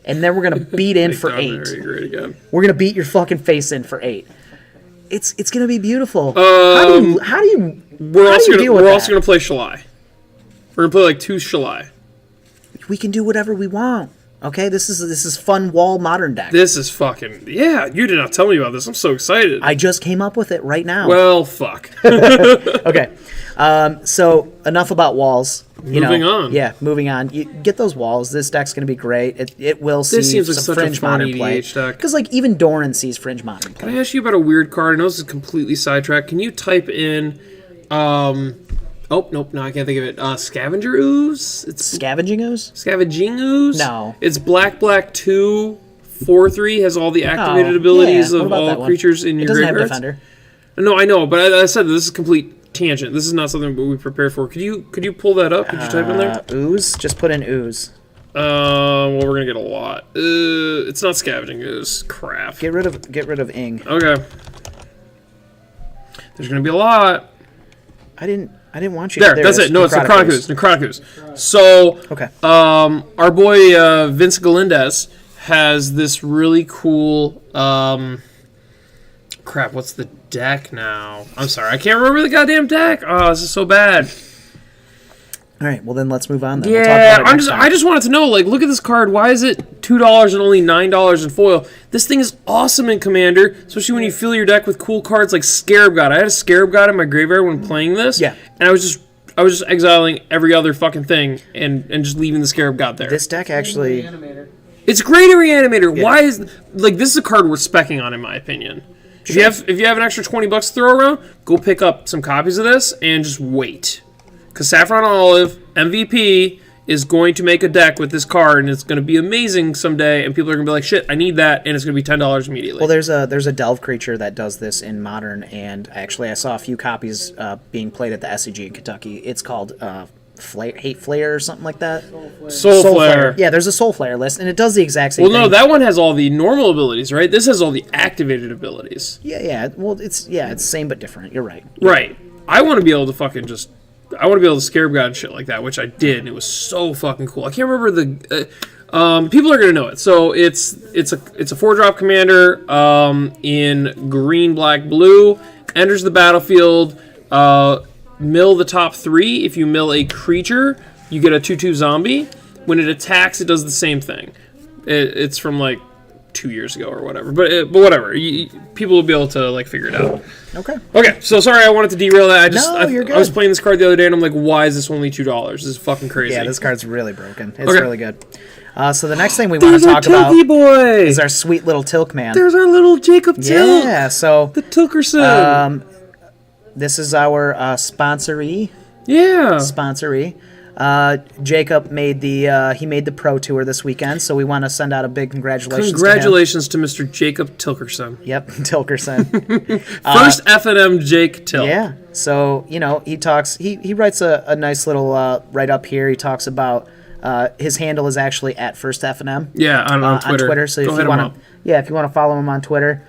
And then we're going to beat in for 8. Great again. We're gonna beat your fucking face in for 8. It's gonna be beautiful. How do you We're also that? gonna play Shalai. We're gonna play like 2 Shalai. We can do whatever we want. Okay, this is fun wall modern deck. This is fucking You did not tell me about this. I'm so excited. I just came up with it right now. Well, fuck. Okay, so enough about walls. Moving on. Yeah, moving on. You get those walls. This deck's gonna be great. It will see seems like some such a fringe fun modern play EDH deck. because like even Doran sees fringe modern Can play. I ask you about a weird card? I know this is completely sidetracked. Can you type in oh nope, no, I can't think of it. Scavenger Ooze? It's Scavenging Ooze? Scavenging Ooze? No. It's black 2 4/3, has all the activated Oh, abilities yeah. What of about that all one? creatures in It your doesn't have graveyards. Defender. No, I know, but I said this is complete tangent. This is not something we prepared for. Could you pull that up? Could you type in there? Ooze? Just put in Ooze. Well, we're gonna get a lot. It's not Scavenging Ooze. Crap. Get rid of Ing. Okay. There's gonna be a lot. I didn't want you. There, that's it. No, it's Necrotic Ooze. So, Okay. our boy Vince Galindez has this really cool. Crap, what's the deck now? I'm sorry, I can't remember the goddamn deck. Oh, this is so bad. All right. Well, then let's move on. Then. Yeah, we'll talk about it next time. I just wanted to know, like, look at this card. Why is it $2 and only $9 in foil? This thing is awesome in Commander, especially when you fill your deck with cool cards like Scarab God. I had a Scarab God in my graveyard when playing this. Yeah. And I was just exiling every other fucking thing and just leaving the Scarab God there. This deck actually. Reanimator. It's great in Reanimator. Why is this is a card worth specking on in my opinion. If you have an extra $20 to throw around, go pick up some copies of this and just wait. Because Saffron Olive, MVP, is going to make a deck with this card, and it's going to be amazing someday, and people are going to be like, shit, I need that, and it's going to be $10 immediately. Well, there's a delve creature that does this in Modern, and actually I saw a few copies being played at the SCG in Kentucky. It's called Hate Flare or something like that. Soul Flare. Yeah, there's a Soul Flare list, and it does the exact same Well, thing. no, that one has all the normal abilities, right? This has all the activated abilities. Yeah. Well, it's same but different. You're right. Right. I want to be able to fucking just... I want to be able to Scarab God and shit like that, which I did, and it was so fucking cool. I can't remember the... people are going to know it. So it's a 4-drop commander in green, black, blue. Enters the battlefield. Mill the top 3. If you mill a creature, you get a 2/2 zombie. When it attacks, it does the same thing. It's from like 2 years ago or whatever. But whatever. People will be able to like figure it out. Okay, so sorry I wanted to derail that. You're good. I was playing this card the other day and I'm like, why is this only $2? This is fucking crazy. Yeah, this card's really broken. It's Okay. really good. So the next thing we want There's to our talk about Tilky boy! is our sweet little Tilk man. There's our little Jacob Tilk! Yeah, so The Tilkerson! this is our sponsoree. Yeah! Jacob made the Pro Tour this weekend, so we want to send out a big congratulations. Congratulations to Mr. Jacob Tilkerson. To him. Yep, Tilkerson. First F&M Jake Tilk. Yeah. So he talks. He writes a nice little write up here. He talks about his handle is actually at First F&M. Yeah, on Twitter. So Go if hit you him want up. if you want to follow him on Twitter.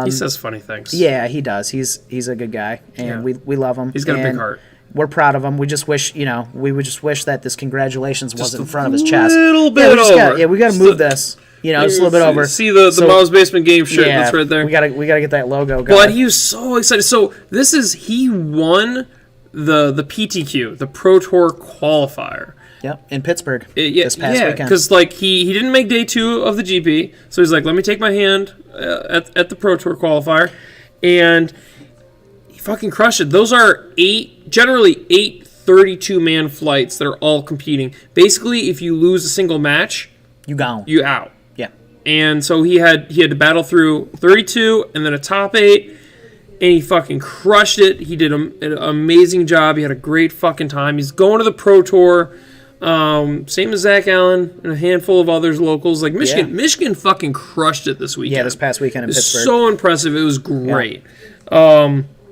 He says funny things. Yeah, he does. He's a good guy, and we love him. He's got a big and heart. We're proud of him. We just wish, we would just wish that this congratulations wasn't in front of his chest. Little bit over. We got to move this. Just a little bit over. See the Mom's Basement game shirt that's right there. We gotta get that logo going. But he was so excited. So he won the PTQ, the Pro Tour qualifier. Yep, in Pittsburgh this past weekend. Because he didn't make day 2 of the GP, so he's like, let me take my hand at the Pro Tour qualifier, and fucking crushed it. Those are generally eight 32-man flights that are all competing. Basically, if you lose a single match, You gone. you out. Yeah. And so he had to battle through 32 and then a top 8, and he fucking crushed it. He did an amazing job. He had a great fucking time. He's going to the Pro Tour. Same as Zach Allen and a handful of others locals. Like Michigan, Yeah. Michigan fucking crushed it this weekend. Yeah, this past weekend in It was Pittsburgh. so impressive. It was great.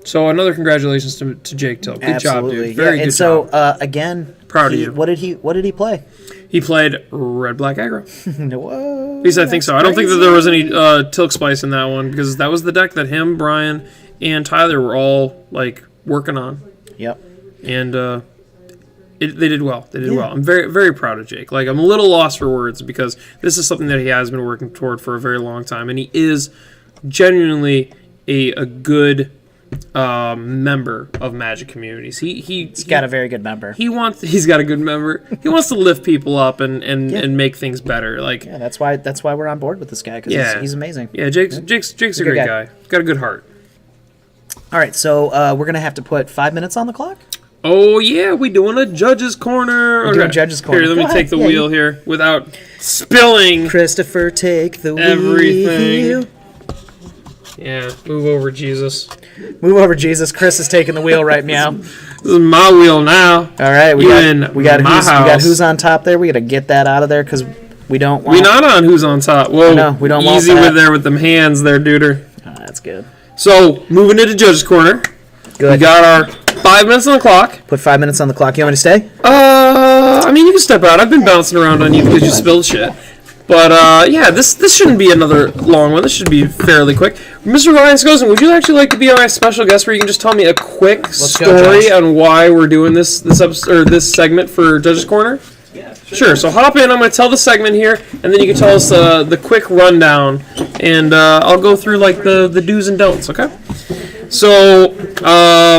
So another congratulations to Jake Till. Good job, dude. Very good and so, job. again, Proud of you. What did he play? He played Red Black Aggro. Whoa, At least I think so. I don't think that there was any Tilk Spice in that one because that was the deck that him, Brian, and Tyler were all like working on. Yep. And they did well. They did well. I'm very, very proud of Jake. Like, I'm a little lost for words because this is something that he has been working toward for a very long time, and he is genuinely a good member of Magic communities. He's Got a very good member. He's got a good member. He wants to lift people up and make things better. Like, Yeah, that's why we're on board with this guy because he's amazing. yeah, Jake's a great guy. Got a good heart. All right, so we're gonna have to put 5 minutes on the clock. Oh yeah, we doing a judge's corner. We're doing judge's corner. Here, let me Go take ahead. the Yeah, wheel here without spilling Christopher, take the everything. wheel. Yeah, move over, Jesus. Move over, Jesus. Chris is taking the wheel right meow. This is my wheel now. All right, we got my house. who's on top there. We got to get that out of there because we don't want. We not on who's on top. Whoa, No, we don't want easy that. with there with them hands there, duder. Oh, that's good. So moving into judge's corner, Good. we got our 5 minutes on the clock. Put 5 minutes on the clock. You want me to stay? I mean, you can step out. I've been bouncing around on you because you spilled shit. But, yeah, this shouldn't be another long one. This should be fairly quick. Mr. Ryan Skosen, would you actually like to be my special guest where you can just tell me a quick go, story Josh. on why we're doing this segment for Judge's Corner? Yeah. Sure, so hop in. I'm going to tell the segment here, and then you can tell us the quick rundown, and I'll go through, like, the do's and don'ts, okay? So,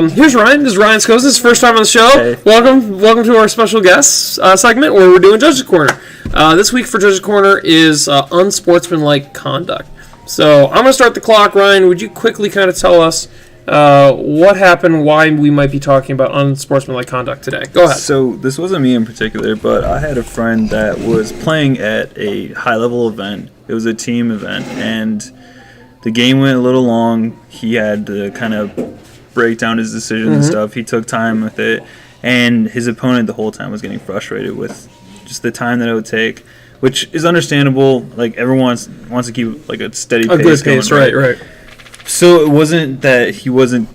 here's Ryan. This is Ryan Skosen. This is his first time on the show. Hey. Welcome to our special guest segment where we're doing Judge's Corner. This week for Judge's Corner is unsportsmanlike conduct. So I'm going to start the clock. Ryan, would you quickly kind of tell us what happened, why we might be talking about unsportsmanlike conduct today? Go ahead. So this wasn't me in particular, but I had a friend that was playing at a high-level event. It was a team event, and the game went a little long. He had to kind of break down his decisions and stuff. He took time with it, and his opponent the whole time was getting frustrated with just the time that it would take, which is understandable. Like, everyone wants to keep like a steady pace. A good pace, going, right. So it wasn't that he wasn't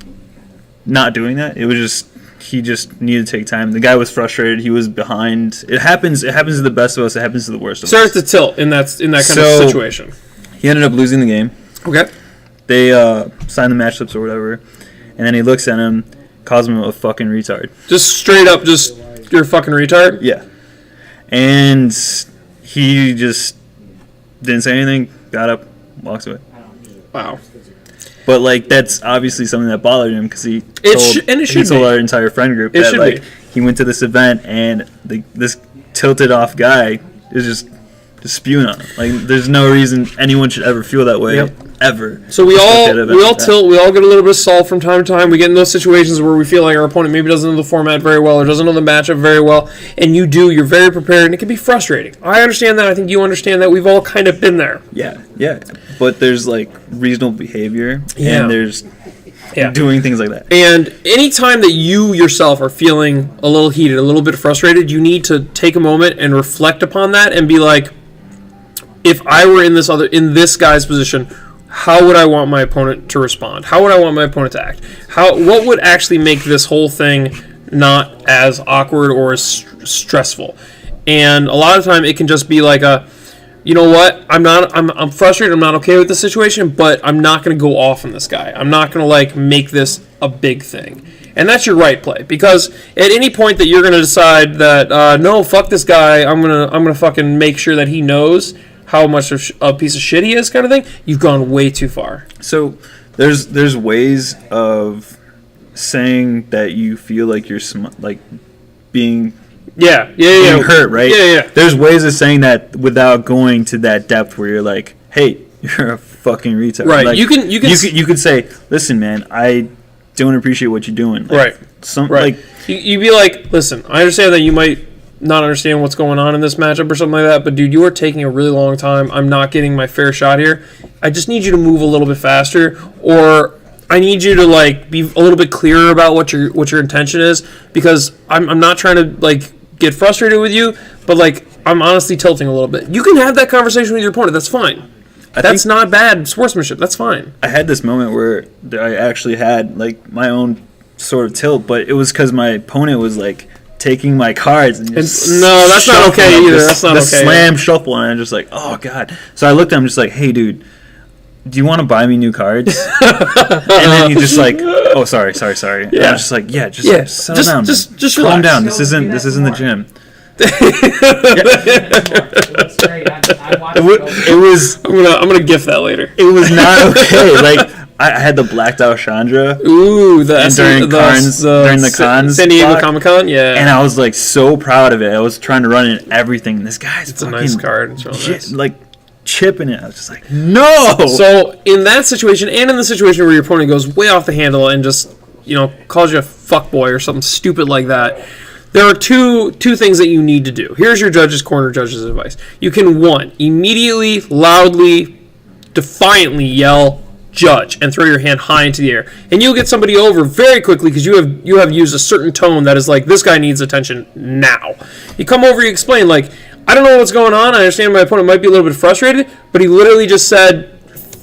not doing that. It was just he just needed to take time. The guy was frustrated. He was behind. It happens. It happens to the best of us. It happens to the worst of Starts us. to tilt in that kind of situation. He ended up losing the game. Okay. They signed the match slips or whatever, and then he looks at him, calls him a fucking retard. Just straight up, just you're a fucking retard. Yeah. And he just didn't say anything, got up, walks away. Wow. But, like, that's obviously something that bothered him because he It should told be. our entire friend group It that, should like, be. he went to this event and this tilted off guy is just spewing on him. Like, there's no reason anyone should ever feel that way, ever. So we all At an event like that. tilt. We all get a little bit of salt from time to time. We get in those situations where we feel like our opponent maybe doesn't know the format very well or doesn't know the matchup very well, and you do. You're very prepared, and it can be frustrating. I understand that. I think you understand that. We've all kind of been there. Yeah. But there's, like, reasonable behavior, Yeah. and there's Yeah. doing things like that. And anytime that you yourself are feeling a little heated, a little bit frustrated, you need to take a moment and reflect upon that and be like, if I were in this guy's position, how would I want my opponent to respond? How would I want my opponent to act? What would actually make this whole thing not as awkward or as stressful? And a lot of the time it can just be like you know what? I'm frustrated. I'm not okay with the situation, but I'm not going to go off on this guy. I'm not going to like make this a big thing. And that's your right play, because at any point that you're going to decide that no, fuck this guy, I'm gonna fucking make sure that he knows how much of a piece of shit he is, kind of thing, you've gone way too far. So there's ways of saying that you feel like you're being being hurt, right? Yeah. There's ways of saying that without going to that depth where you're like, hey, you're a fucking retard. Right. Like, You can you could say, listen, man, I don't appreciate what you're doing. Right. Like You'd be like, listen, I understand that you might not understand what's going on in this matchup or something like that, but dude, you are taking a really long time. I'm not getting my fair shot here. I just need you to move a little bit faster, or I need you to like be a little bit clearer about what your intention is, because I'm not trying to like get frustrated with you, but like I'm honestly tilting a little bit. You can have that conversation with your opponent. That's fine. That's not bad sportsmanship. That's fine. I had this moment where I actually had like my own sort of tilt, but it was because my opponent was like taking my cards and just no, that's not okay either. That's not okay. Slam shuffle, and I'm just like, oh god. So I looked at him just like, hey dude, do you want to buy me new cards? And then he just like, oh sorry. Yeah. And I was just like, just settle down. Just calm relax. down. This isn't the gym. That's great. I watched It was. I'm gonna gift that later. It was not okay. Like I had the blacked out Chandra. Ooh, during the cons San Diego block, Comic-Con, yeah. And I was like so proud of it. I was trying to run in everything. And this guy's It's a nice card. It's really nice. Like chipping it. I was just like, no. So in that situation, and in the situation where your opponent goes way off the handle and just calls you a fuckboy or something stupid like that, there are two things that you need to do. Here's your judge's corner judge's advice. You can, one, immediately, loudly, defiantly yell, judge, and throw your hand high into the air. And you'll get somebody over very quickly because you have used a certain tone that is like, this guy needs attention now. You come over, you explain, like, I don't know what's going on. I understand my opponent might be a little bit frustrated, but he literally just said,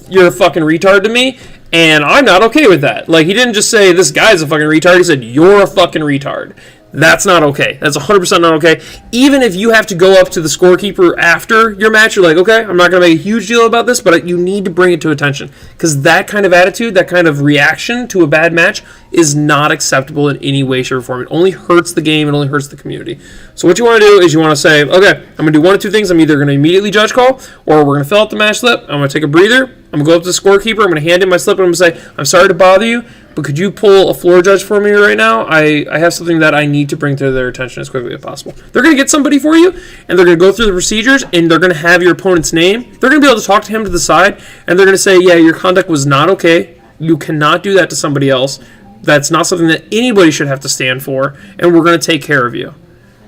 you're a fucking retard to me, and I'm not okay with that. Like, he didn't just say, this guy's a fucking retard. He said, you're a fucking retard. That's not okay. That's 100% not okay. Even if you have to go up to the scorekeeper after your match, you're like, okay, I'm not going to make a huge deal about this, but you need to bring it to attention. Because that kind of attitude, that kind of reaction to a bad match is not acceptable in any way, shape, or form. It only hurts the game. It only hurts the community. So what you want to do is you want to say, okay, I'm going to do one of two things. I'm either going to immediately judge call, or we're going to fill out the match slip. I'm going to take a breather. I'm going to go up to the scorekeeper. I'm going to hand him my slip, and I'm going to say, I'm sorry to bother you, but could you pull a floor judge for me right now? I have something that I need to bring to their attention as quickly as possible. They're going to get somebody for you, and they're going to go through the procedures, and they're going to have your opponent's name. They're going to be able to talk to him to the side, and they're going to say, yeah, your conduct was not okay. You cannot do that to somebody else. That's not something that anybody should have to stand for, and we're going to take care of you.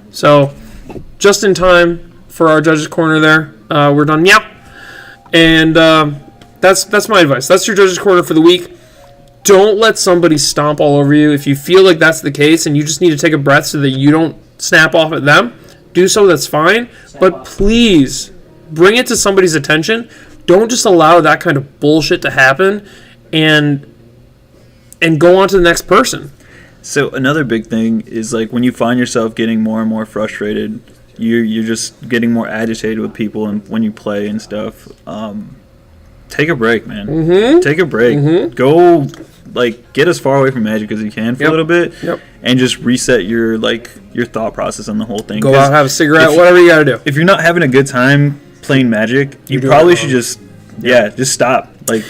So, just in time for our judge's corner there. We're done. Meow. And that's my advice. That's your judge's corner for the week. Don't let somebody stomp all over you. If you feel like that's the case and you just need to take a breath so that you don't snap off at them, do so. That's fine. But please bring it to somebody's attention. Don't just allow that kind of bullshit to happen and go on to the next person. So another big thing is like when you find yourself getting more and more frustrated, you're just getting more agitated with people and when you play and stuff. Take a break, man. Mm-hmm. Take a break. Mm-hmm. Go, like, get as far away from Magic as you can for a little bit, and just reset your thought process on the whole thing. Go out, have a cigarette, whatever you gotta do. If you're not having a good time playing Magic, you probably should just stop. Like,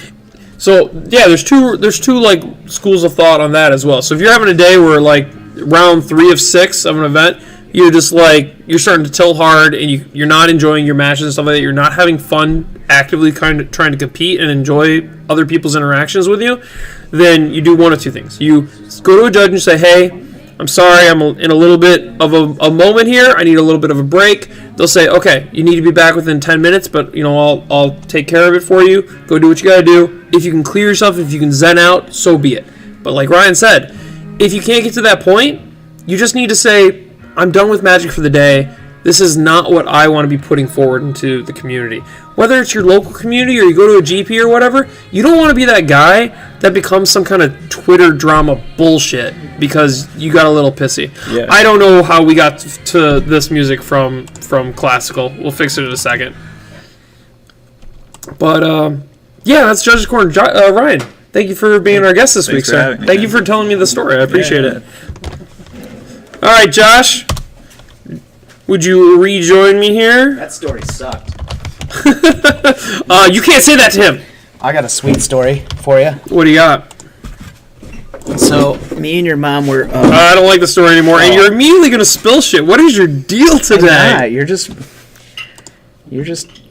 so yeah, there's two like schools of thought on that as well. So if you're having a day where like round 3 of 6 of an event, you're just like, you're starting to tilt hard and you're not enjoying your matches and stuff like that. You're not having fun actively kind of trying to compete and enjoy other people's interactions with you, then you do one of two things. You go to a judge and say, hey, I'm sorry, I'm in a little bit of a moment here. I need a little bit of a break. They'll say, okay, you need to be back within 10 minutes, but I'll take care of it for you. Go do what you got to do. If you can clear yourself, if you can zen out, so be it. But like Ryan said, if you can't get to that point, you just need to say, I'm done with Magic for the day. This is not what I want to be putting forward into the community. Whether it's your local community or you go to a GP or whatever, you don't want to be that guy that becomes some kind of Twitter drama bullshit because you got a little pissy. Yeah. I don't know how we got to this music from classical. We'll fix it in a second. But, yeah, that's Judge's Corner. Ryan, thank you for being our guest this week, sir. Thank you for telling me the story. I appreciate it. All right, Josh, would you rejoin me here? That story sucked. You can't say that to him. I got a sweet story for you. What do you got? So, me and your mom were... I don't like the story anymore, and you're immediately going to spill shit. What is your deal today? You're just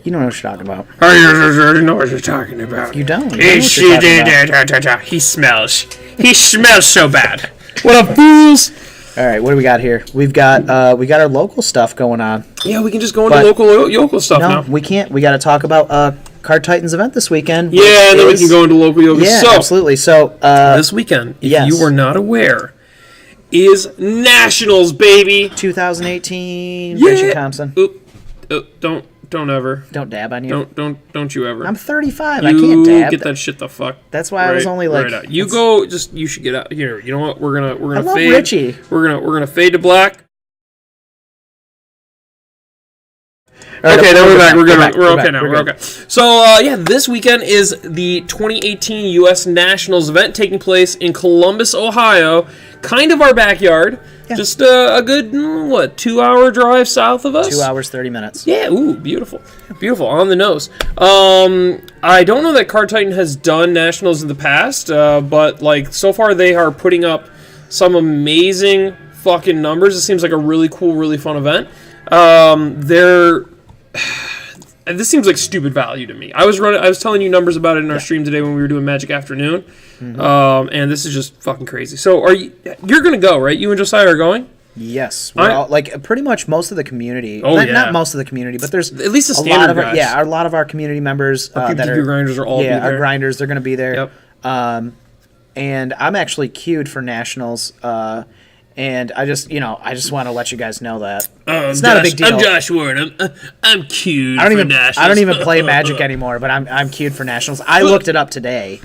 You don't know what you're talking about. I know what you're talking about. You don't. You don't know what you're talking about. He smells. He smells so bad. What up, fools? All right, what do we got here? We got our local stuff going on. Yeah, we can just go into local stuff No, now. we can't. We got to talk about Card Titans event this weekend. Yeah, and then we can go into local yoga. Yeah, So, absolutely. So this weekend, if you were not aware, is Nationals, baby. 2018. Yeah. Richie Thompson. Don't ever. Don't dab on you. Don't you ever. I'm 35. You I can't dab. get that shit the fuck. That's why I was only like. Right out. You go. You should get out here. You know what? We're gonna I love fade. Richie. We're gonna fade to black. Right, okay, then we're back. We're okay back. now. We're We're good. okay. So this weekend is the 2018 U.S. Nationals event taking place in Columbus, Ohio. Kind of our backyard. Yeah. Just a good 2-hour drive south of us. 2 hours 30 minutes. Yeah, ooh, beautiful. Beautiful, on the nose. I don't know that Card Titan has done Nationals in the past, but, like, so far they are putting up some amazing fucking numbers. It seems like a really cool, really fun event. This seems like stupid value to me. I was telling you numbers about it in our stream today when we were doing Magic Afternoon, and this is just fucking crazy. So you're gonna go, right? You and Josiah are going? Yes, we're all, like pretty much most of the community. Oh, not most of the community, but there's at least a lot of guys. a lot of our community members that are grinders are all be there. our grinders. They're gonna be there. Yep. And I'm actually queued for Nationals. And I just want to let you guys know that it's not a big deal. I'm Josh Warren. I'm queued I don't for even Nationals. I don't even play Magic anymore, but I'm queued for Nationals. I looked it up today,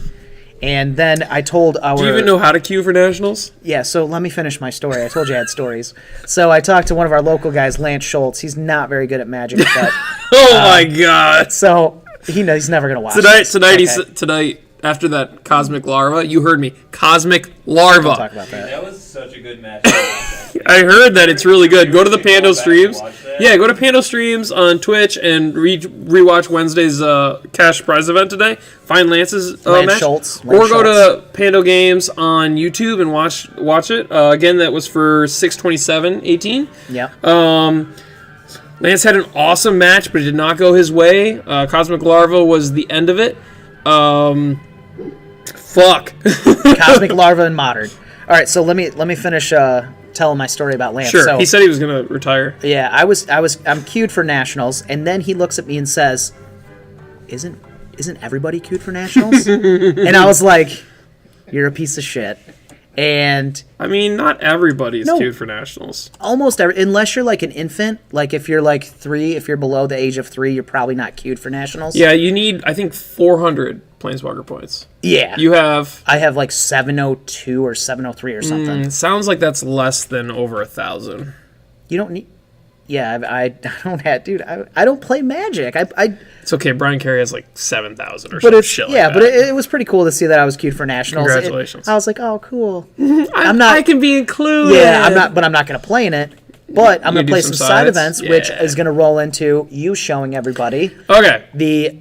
and then I told our. Do you even know how to queue for Nationals? Yeah, so let me finish my story. I told you I had stories. So I talked to one of our local guys, Lance Schultz. He's not very good at Magic, but Oh my god! so he's never gonna watch Tonight. After that Cosmic Larva, you heard me. Cosmic Larva. We'll talk about that. That was such a good match. I heard that it's really good. Go to the Pando streams. Yeah, go to Pando streams on Twitch and rewatch Wednesday's cash prize event today. Find Lance's match. Schultz. Or go to Pando Games on YouTube and watch it. Again, that was for 6/27/18. Yeah. Lance had an awesome match, but it did not go his way. Cosmic Larva was the end of it. Fuck. Cosmic Larva and Modern. All right, so let me finish telling my story about Lance. Sure. So, He said he was gonna retire. yeah, I'm queued for Nationals, and then he looks at me and says, "Isn't everybody queued for Nationals?" And I was like, "You're a piece of shit." And I mean, not everybody's No. queued for Nationals. almost unless you're like an infant, like if you're like 3, if you're below the age of 3, you're probably not queued for Nationals. Yeah, you need, I think, 400 Planeswalker points. Yeah. I have like 702 or 703 or something. sounds like that's less than over 1,000. You don't need. Yeah, I don't have, dude. I don't play Magic. It's okay. Brian Carey has like 7,000 or But some it's shit like yeah, that. but it was pretty cool to see that I was queued for Nationals. Congratulations. I was like, oh, cool. I can be included. Yeah, I'm not going to play in it, but I'm going to do play some some side sides? events, Yeah. which is going to roll into you showing everybody Okay. the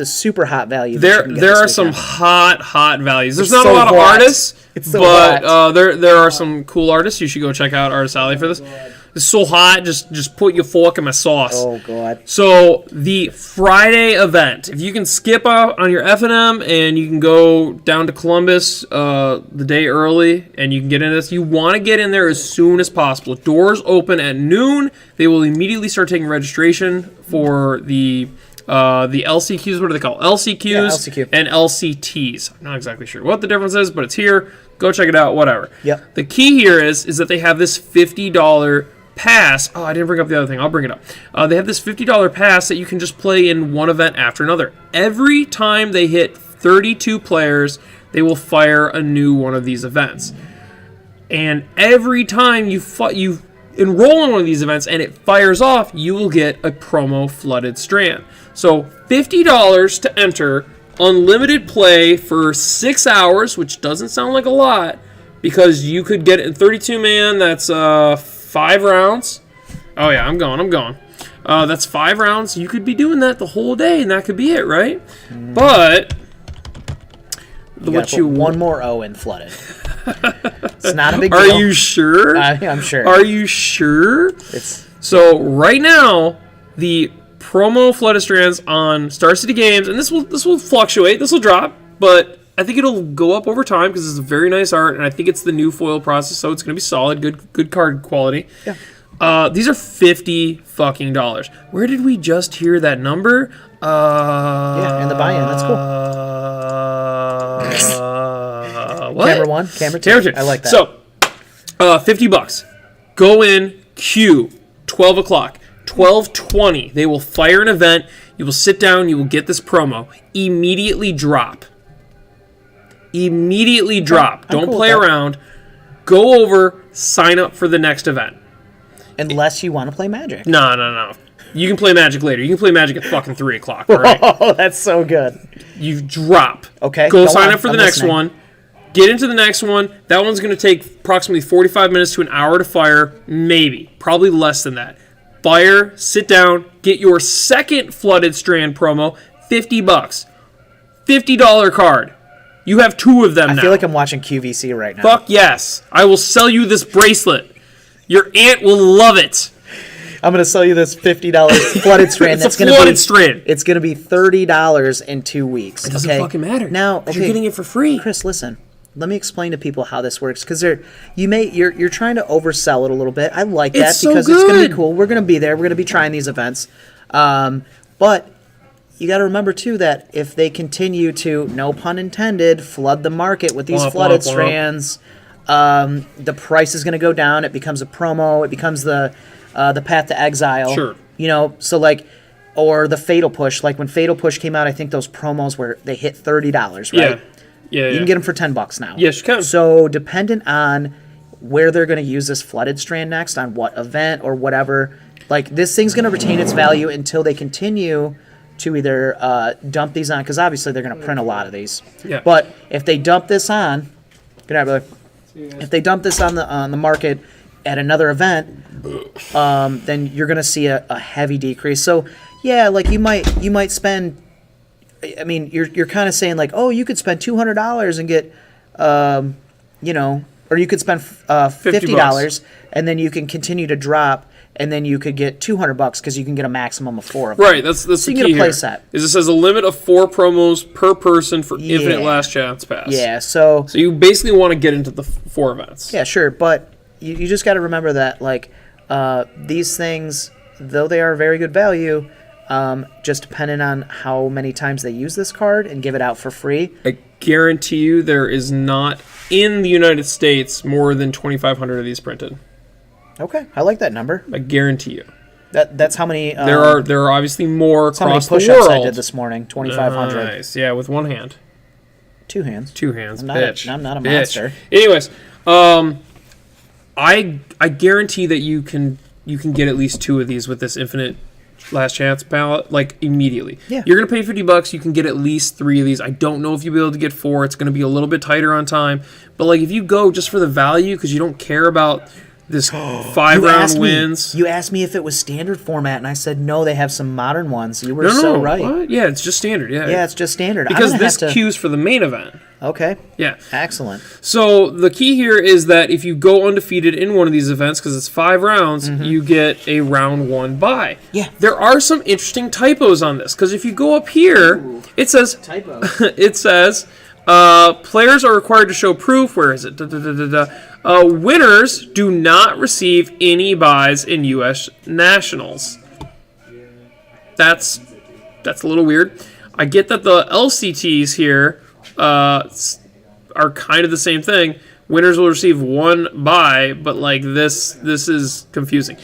super hot value. that you can get There this are some weekend. hot values. There's It's not a so lot of hot. artists, It's so but hot. there are some cool artists. You should go check out Artist Alley for this. It's so hot. Just put your fork in my sauce. Oh god. So the Friday event, if you can skip out on your F&M and you can go down to Columbus the day early and you can get into this, you want to get in there as soon as possible. Doors open at noon. They will immediately start taking registration for the LCQs. What do they call it? LCQs Yeah, LCQ. and LCTs. I'm not exactly sure what the difference is, but it's here. Go check it out. Whatever. Yep. The key here is that they have this $50 pass. Oh, I didn't bring up the other thing. I'll bring it up. They have this $50 pass that you can just play in one event after another. Every time they hit 32 players, they will fire a new one of these events. And every time you enroll in one of these events and it fires off, you will get a promo flooded strand. So $50 to enter, unlimited play for 6 hours, which doesn't sound like a lot, because you could get it in 32 man. That's 5 rounds. Oh yeah, I'm going. That's 5 rounds. You could be doing that the whole day, and that could be it, right? But One more O in flooded. It's not a big deal. Are you sure? I'm sure. Are you sure? It's So right now, the promo flooded strands on Star City Games, and this will fluctuate. This will drop, but I think it'll go up over time because it's a very nice art, and I think it's the new foil process, so it's going to be solid, good card quality. Yeah. These are $50 fucking. Where did we just hear that number? Yeah, in the buy-in. That's cool. What? Camera 1, camera 2. I like that. So, $50. Go in, queue, 12 o'clock. 12:20, they will fire an event. You will sit down. You will get this promo. Immediately drop. Don't cool play with that. around. Go over. Sign up for the next event. Unless you want to play Magic. No. You can play Magic later. You can play Magic at fucking 3 o'clock. All right. Oh, that's so good. You drop. Okay, Go go sign on. up for the I'm next listening. one. Get into the next one. That one's going to take approximately 45 minutes to an hour to fire. Maybe. Probably less than that. Fire, sit down, get your second Flooded Strand promo, $50. $50 card. You have 2 of them now. I feel like I'm watching QVC right now. Fuck yes. I will sell you this bracelet. Your aunt will love it. I'm going to sell you this $50 flooded strand. It's that's a gonna flooded be, strand. It's going to be $30 in 2 weeks. It doesn't okay? fucking matter. Now, 'Cause you're getting it for free. Chris, listen. Let me explain to people how this works because you're trying to oversell it a little bit. I like that It's so because it's going to good. be cool. We're going to be there. We're going to be trying these events. But you got to remember too that if they continue to, no pun intended, flood the market with these Womp, flooded womp, womp. strands, the price is going to go down. It becomes a promo. It becomes the path to exile. Sure. You know, so like, or the Fatal Push. Like when Fatal Push came out, I think those promos where they hit $30, right? Yeah. You can get them for $10 now. Yes, you can. So dependent on where they're going to use this flooded strand next, on what event or whatever, like this thing's going to retain its value until they continue to either dump these on, because obviously they're going to print a lot of these. Yeah. But if they dump this on, good night, brother. If they dump this on the market at another event, then you're going to see a heavy decrease. So yeah, like you might spend. I mean, you're kind of saying like, oh, you could spend $200 and get, or you could spend $50 and then you can continue to drop, and then you could get $200 because you can get a maximum of 4 of them. Right, that's So the you key can get a play here. set. Is it says a limit of 4 promos per person for infinite Yeah. last chance pass. Yeah, so So you basically want to get into the 4 events. yeah, sure, but you just got to remember that like these things, though they are very good value, just depending on how many times they use this card and give it out for free. I guarantee you there is not in the United States more than 2,500 of these printed. Okay, I like that number. I guarantee you. That's how many. There are obviously more That's how many across the push-ups world. I did this morning. 2,500. Nice. Yeah, with one hand. 2 hands. 2 hands. I'm not a- bitch. I'm not a Bitch. monster. Anyways, I guarantee that you can get at least 2 of these with this infinite last chance palette, like immediately. Yeah. You're gonna pay $50. You can get at least 3 of these. I don't know if you'll be able to get 4. It's gonna be a little bit tighter on time. But like if you go just for the value because you don't care about this 5-round wins. You asked me if it was standard format, and I said no. They have some modern ones. You were No, so right. What? Yeah, it's just standard. Yeah. Yeah, it's just standard. I'm because gonna this have to- queues for the main event. Okay. Yeah. Excellent. So the key here is that if you go undefeated in one of these events, because it's 5 rounds, you get a round 1 bye. Yeah. There are some interesting typos on this, because if you go up here, it says Typo. it says players are required to show proof. Where is it? Winners do not receive any buys in U.S. Nationals. That's a little weird. I get that the LCTs here are kind of the same thing. Winners will receive 1 buy, but like this is confusing.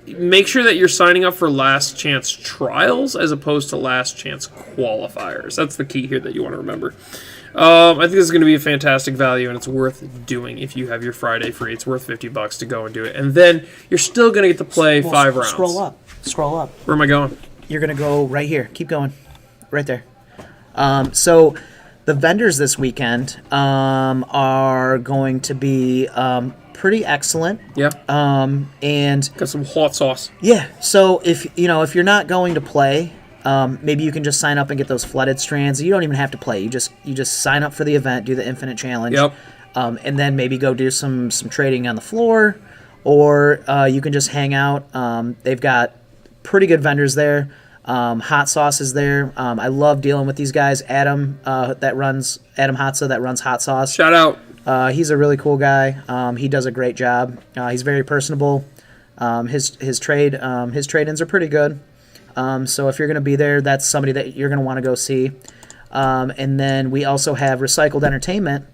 Make sure that you're signing up for last chance trials as opposed to last chance qualifiers. That's the key here that you want to remember. I think this is going to be a fantastic value, and it's worth doing if you have your Friday free. It's worth $50 to go and do it, and then you're still going to get to play 5 rounds. Scroll up. Scroll up. Where am I going? You're gonna go right here. Keep going. Right there. So the vendors this weekend are going to be pretty excellent. Yeah, And got some hot sauce. yeah, so if you're not going to play, maybe you can just sign up and get those flooded strands. You don't even have to play. You just sign up for the event, do the infinite challenge. Yep. And then maybe go do some trading on the floor, or you can just hang out. They've got pretty good vendors there. Hot Sauce is there. I love dealing with these guys. Adam Hotza that runs Hot Sauce. Shout out. He's a really cool guy. He does a great job. He's very personable. His trade-ins are pretty good. So if you're going to be there, that's somebody that you're going to want to go see. And then we also have Recycled Entertainment.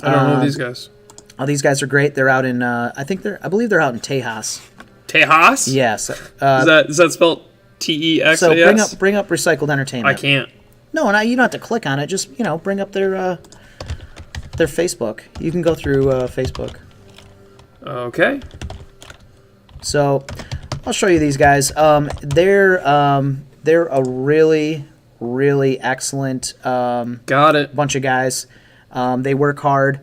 I don't know these guys. Oh, these guys are great. They're out in I believe they're out in Tejas. Tejas? Yes. Is that spelled TEXAS? So bring up Recycled Entertainment. I can't. No, and you don't have to click on it. Just bring up their Facebook. You can go through Facebook. Okay. So I'll show you these guys. They're a really, really excellent Got it. bunch of guys. They work hard,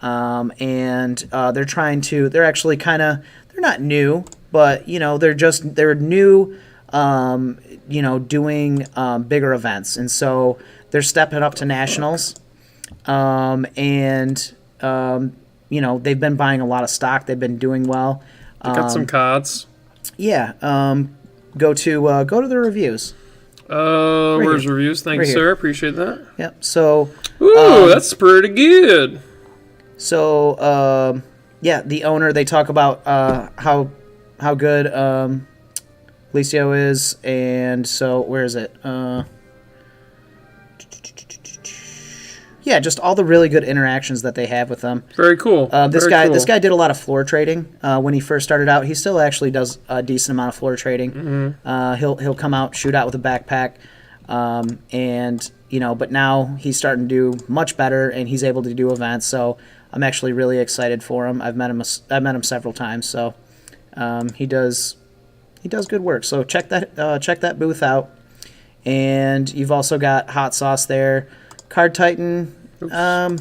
and they're actually they're not new, but they're new, doing bigger events, and so they're stepping up to nationals, and they've been buying a lot of stock. They've been doing well. Got some cards. Yeah. Go to their reviews. Where's here. reviews? Thank Right you, here. sir. Appreciate that. Yep. So. Ooh, that's pretty good. So, the owner, they talk about how good Licio is, and so where is it? Just all the really good interactions that they have with them. Very cool. This Very guy cool. did a lot of floor trading when he first started out. He still actually does a decent amount of floor trading. Mm-hmm. He'll come out, shoot out with a backpack, and but now he's starting to do much better, and he's able to do events. So I'm actually really excited for him. I've met him several times. So he does good work. So check that booth out, and you've also got Hot Sauce there. Card Titan. I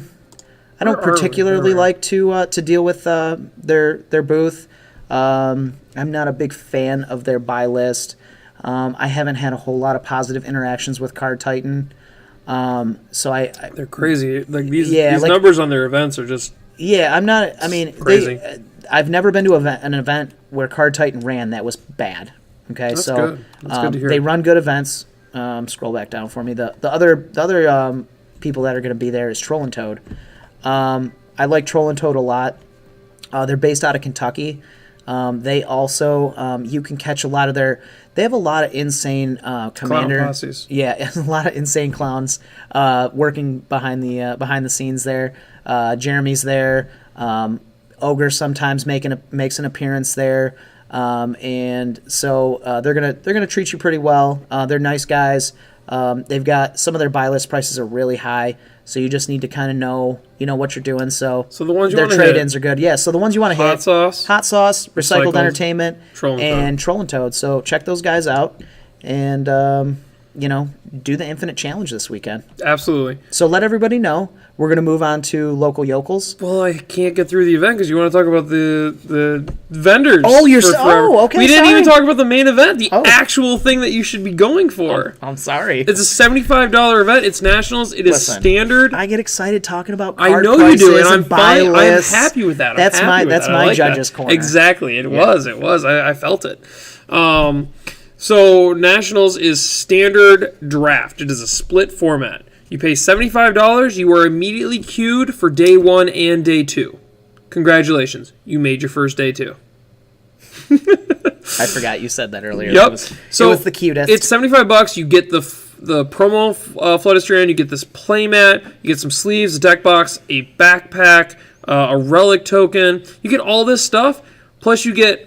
don't particularly like to deal with their booth. I'm not a big fan of their buy list. I haven't had a whole lot of positive interactions with Card Titan. So they're crazy. Like these like, numbers on their events are just I'm not. I mean, crazy. I've never been to an event where Card Titan ran that was bad. Okay, That's so good. That's good to hear. They run good events. Scroll back down for me. The other people that are going to be there is Troll and Toad. I like Troll and Toad a lot. They're based out of Kentucky. They also you can catch a lot of their. They have a lot of insane commander. Clown posses. Yeah, a lot of insane clowns working behind the scenes there. Jeremy's there. Ogre sometimes makes an appearance there. And so they're gonna treat you pretty well. They're nice guys. They've got some of their buy list prices are really high, so you just need to kind of know what you're doing. So the ones you their wanna trade-ins hit. are good. Yeah, so the ones you want to hit: Hot Sauce, Recycled Entertainment, Troll and Toad. So check those guys out, and do the Infinite Challenge this weekend. Absolutely. So let everybody know. We're going to move on to local yokels. Well, I can't get through the event because you want to talk about the vendors. Oh, okay. We didn't sorry. even talk about the main event, the actual thing that you should be going for. I'm sorry. It's a $75 event. It's nationals. It is Listen, standard. I get excited talking about card I know you do, and I'm buy fine. lists. I'm happy with that. That's my judge's corner. Exactly. It was. I felt it. So nationals is standard draft. It is a split format. You pay $75. You are immediately queued for day 1 and day 2. Congratulations. You made your first day 2. I forgot you said that earlier. Yep. It was the cutest. It's $75. You get the promo Flooded Strand. You get this playmat. You get some sleeves, a deck box, a backpack, a relic token. You get all this stuff. Plus you get,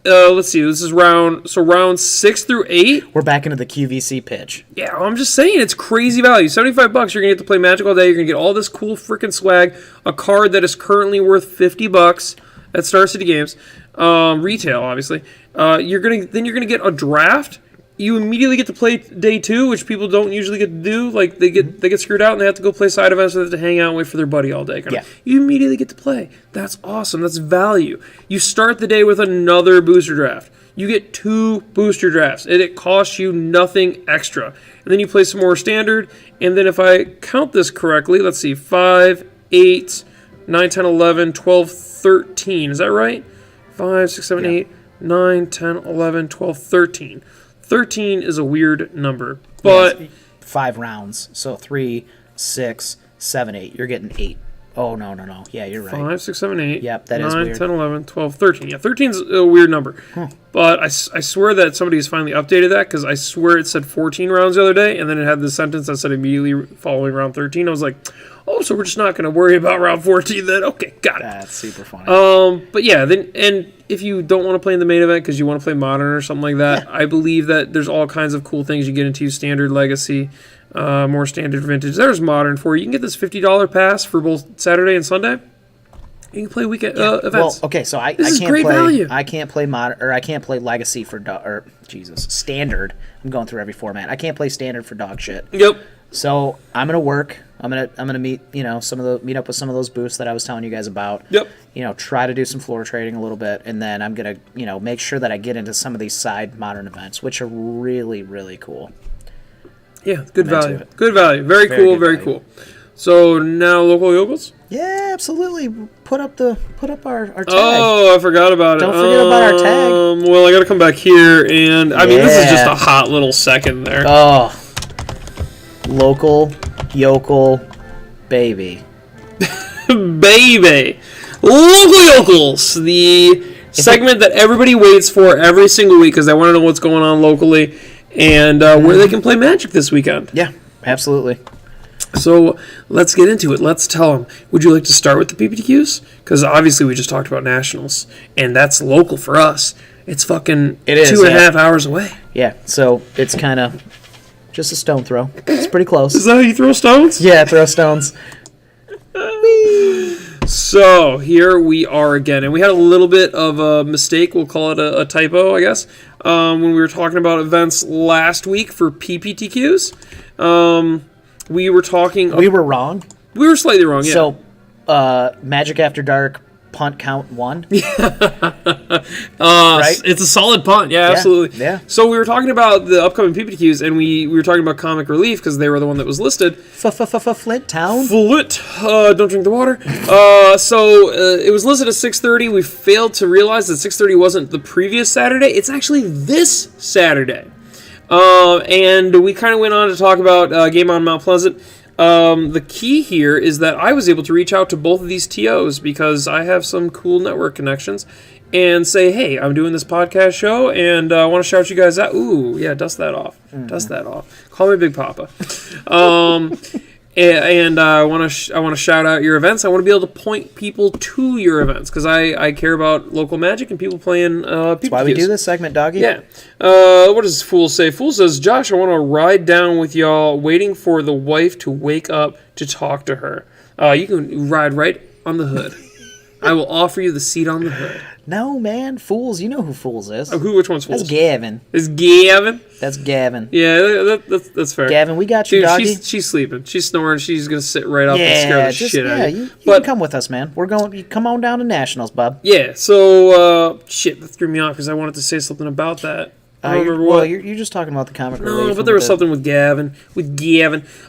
let's see, this is round 6 through 8. We're back into the QVC pitch. Yeah, I'm just saying, it's crazy value. $75, you're going to get to play Magic all day. You're going to get all this cool freaking swag. A card that is currently worth $50 at Star City Games. Retail, obviously. You're going to get a draft. You immediately get to play day 2, which people don't usually get to do. Like, they get screwed out and they have to go play side events, so they have to hang out and wait for their buddy all day. Yeah. You immediately get to play. That's awesome. That's value. You start the day with another booster draft. You get 2 booster drafts, and it costs you nothing extra. And then you play some more standard, and then if I count this correctly, let's see, 5, 8, 9, 10, 11, 12, 13. Is that right? 5, 6, 7, 8, 9, 10, 11, 12, 13. 13 is a weird number, but 5 rounds. So 3, 6, 7, 8. You're getting 8. Oh, no. Yeah, you're right. 5, 6, 7, 8. Yep, that 9, is weird. 10, 11, 12, 13. Yeah, 13's a weird number. But I swear that somebody has finally updated that because I swear it said 14 rounds the other day, and then it had the sentence that said immediately following round 13. I was like, oh, so we're just not going to worry about round 14 then? Okay, got it. That's super funny. But yeah, then and if you don't want to play in the main event because you want to play Modern or something like that, I believe that there's all kinds of cool things you get into Standard, Legacy, more Standard, Vintage. There's Modern for you. You can get this $50 pass for both Saturday and Sunday. You can play weekend events. Well, okay, so I This is can't great play. value. I can't play Modern, or I can't play Legacy for Standard. I'm going through every format. I can't play Standard for dog shit. Yep. So I'm gonna work. I'm gonna meet meet up with some of those booths that I was telling you guys about. Yep. Try to do some floor trading a little bit, and then I'm gonna make sure that I get into some of these side Modern events, which are really, really cool. Yeah, good I'm into value. it. Good value. Very Very cool. good Very value. cool. So now local yokels. Yeah, absolutely. Put up our tag. Oh, I forgot about it. Don't forget about our tag. Well, I got to come back here, and I mean, this is just Yeah. a hot little second there. Oh, local yokel baby. Baby, local yokels, the segment that everybody waits for every single week because they want to know what's going on locally and where they can play Magic this weekend. Yeah, absolutely. So let's get into it. Let's tell them. Would you like to start with the PPTQs? Because obviously we just talked about nationals, and that's local for us. It's fucking It is, 2.5 hours away. Yeah, so it's kind of just a stone throw. It's pretty close. Is that how you throw stones? Yeah, throw stones. So here we are again, and we had a little bit of a mistake. We'll call it a typo, I guess, when we were talking about events last week for PPTQs. We were talking. We were wrong. We were slightly wrong. Yeah. So, Magic After Dark punt count 1. Right? It's a solid punt. Yeah, absolutely. Yeah. So we were talking about the upcoming PPTQs, and we were talking about Comic Relief because they were the one that was listed. Flint Town. Flit. Don't drink the water. So it was listed at 6:30. We failed to realize that 6:30 wasn't the previous Saturday. It's actually this Saturday. And we kind of went on to talk about Game on Mount Pleasant. The key here is that I was able to reach out to both of these TOs because I have some cool network connections and say, hey, I'm doing this podcast show and I want to shout you guys out. Ooh, yeah, dust that off. Dust that off. Call me Big Papa. And I want to shout out your events. I want to be able to point people to your events because I care about local Magic and people playing PPQs. That's why we do this segment, doggy. Yeah. What does Fool say? Fool says, Josh, I want to ride down with y'all waiting for the wife to wake up to talk to her. You can ride right on the hood. I will offer you the seat on the hood. No, man. Fools. You know who Fools is. Which one's Fools? That's Gavin. Is Gavin? That's Gavin. Yeah, that's fair. Gavin, we got you, Dude, doggy. she's sleeping. She's snoring. She's going to sit right up and scare the shit out of you. You But can come with us, man. We're going. You come on down to Nationals, bub. yeah, so shit, that threw me off because I wanted to say something about that. I don't remember what. You're just talking about the comic relief. No, but there was something with Gavin.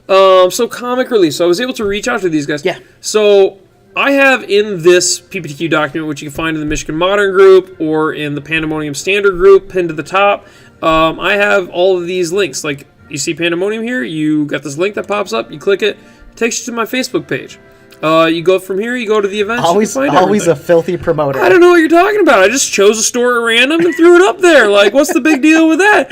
So Comic Relief. So I was able to reach out to these guys. Yeah. So I have in this PPTQ document, which you can find in the Michigan Modern group or in the Pandemonium Standard group, pinned to the top. I have all of these links. Like you see Pandemonium here, you got this link that pops up. You click it, takes you to my Facebook page. You go from here, you go to the events. Always a filthy promoter. I don't know what you're talking about. I just chose a store at random and threw it up there. Like, what's the big deal with that?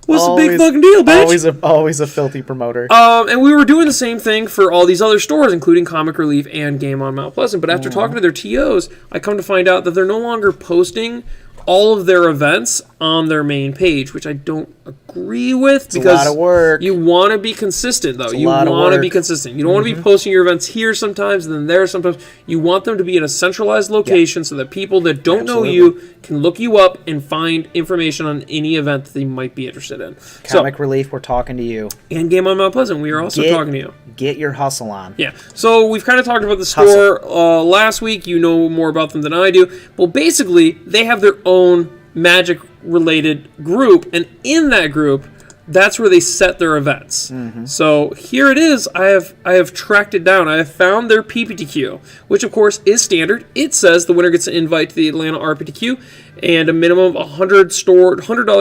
What's the big fucking deal, bitch? Always a filthy promoter. And we were doing the same thing for all these other stores, including Comic Relief and Game on Mount Pleasant. But after talking to their TOs, I come to find out that they're no longer posting all of their events on their main page, which I don't agree with because a lot of work. You want to be consistent, though. You lot of want to work. be consistent. You don't want to be posting your events here sometimes and then there sometimes. You want them to be in a centralized location so that people that don't know you can look you up and find information on any event that they might be interested in. Comic Relief, we're talking to you. And Game on Mount Pleasant, we are also talking to you. Get your hustle on. Yeah, so we've kind of talked about the store last week. You know more about them than I do. Well, basically, they have their own Magic-related group, and in that group, that's where they set their events. So here it is. I have tracked it down. I have found their PPTQ, which of course is standard. It says the winner gets an invite to the Atlanta RPTQ and a minimum of $100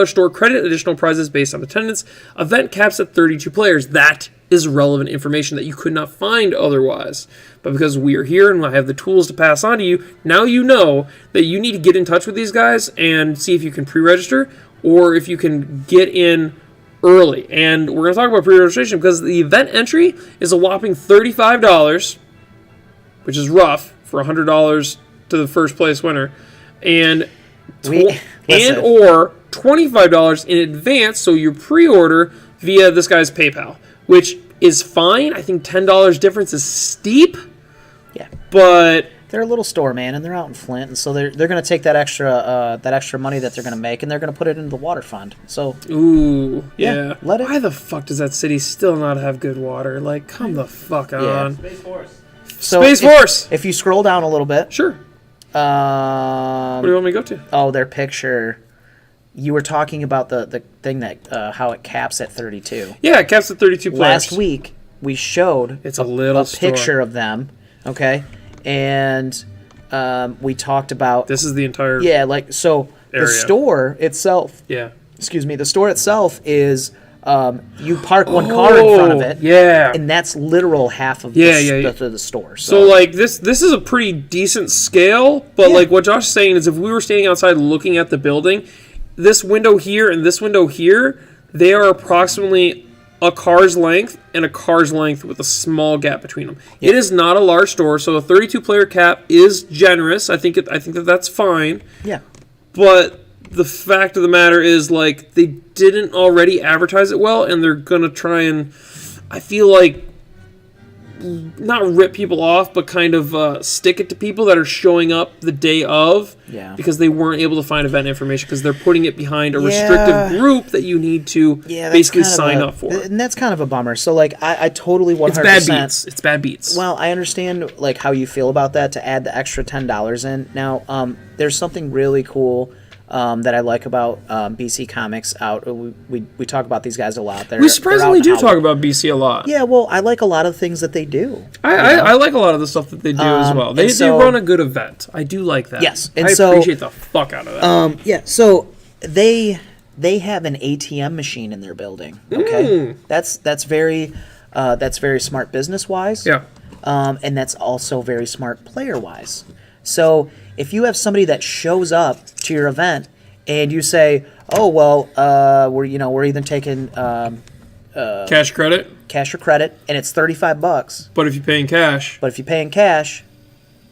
store credit, additional prizes based on attendance. Event caps at 32 players. That is relevant information that you could not find otherwise. But because we are here and I have the tools to pass on to you, now you know that you need to get in touch with these guys and see if you can pre-register or if you can get in early. And we're going to talk about pre-registration because the event entry is a whopping $35, which is rough for $100 to the first place winner, and or $25 in advance, so you pre-order via this guy's PayPal, which is fine. I think $10 difference is steep. Yeah, but they're a little store, man, and they're out in Flint, and so they're going to take that extra money that they're going to make, and they're going to put it into the water fund. So ooh, yeah. let it. Why the fuck does that city still not have good water? Like, come the fuck on. Space Force. So Space Force. If you scroll down a little bit, Sure. What do you want me to go to? Oh, their picture. You were talking about the thing that how it caps at 32. Yeah, it caps at 32 players. Last week we showed It's a little picture of them. Okay, and we talked about This is the entire so area. the store itself. Yeah. Excuse me. The store itself is you park one car in front of it. Yeah. And that's literal half of the store. So like this is a pretty decent scale, but like what Josh is saying is if we were standing outside looking at the building, this window here and this window here, they are approximately a car's length and a car's length with a small gap between them. It is not a large store, so a 32 player cap is generous. I think that's fine. Yeah. But the fact of the matter is, like, they didn't already advertise it well, and they're gonna try and, I feel like, not rip people off, but kind of stick it to people that are showing up the day of, because they weren't able to find event information because they're putting it behind a restrictive group that you need to basically sign up for. And that's kind of a bummer. So like I totally 100%. It's bad beats. It's bad beats. Well, I understand like how you feel about that to add the extra $10 in. Now, there's something really cool that I like about BC Comics out. We talk about these guys a lot. We surprisingly do talk about BC a lot. Yeah, well, I like a lot of things that they do. I like a lot of the stuff that they do as well. They run a good event. I do like that. Yes, and I appreciate the fuck out of that. So they have an ATM machine in their building. Okay, that's very smart business wise. Yeah, and that's also very smart player wise. So if you have somebody that shows up to your event and you say, "Oh well, we're either taking cash or credit, and it's $35, but if you pay in cash,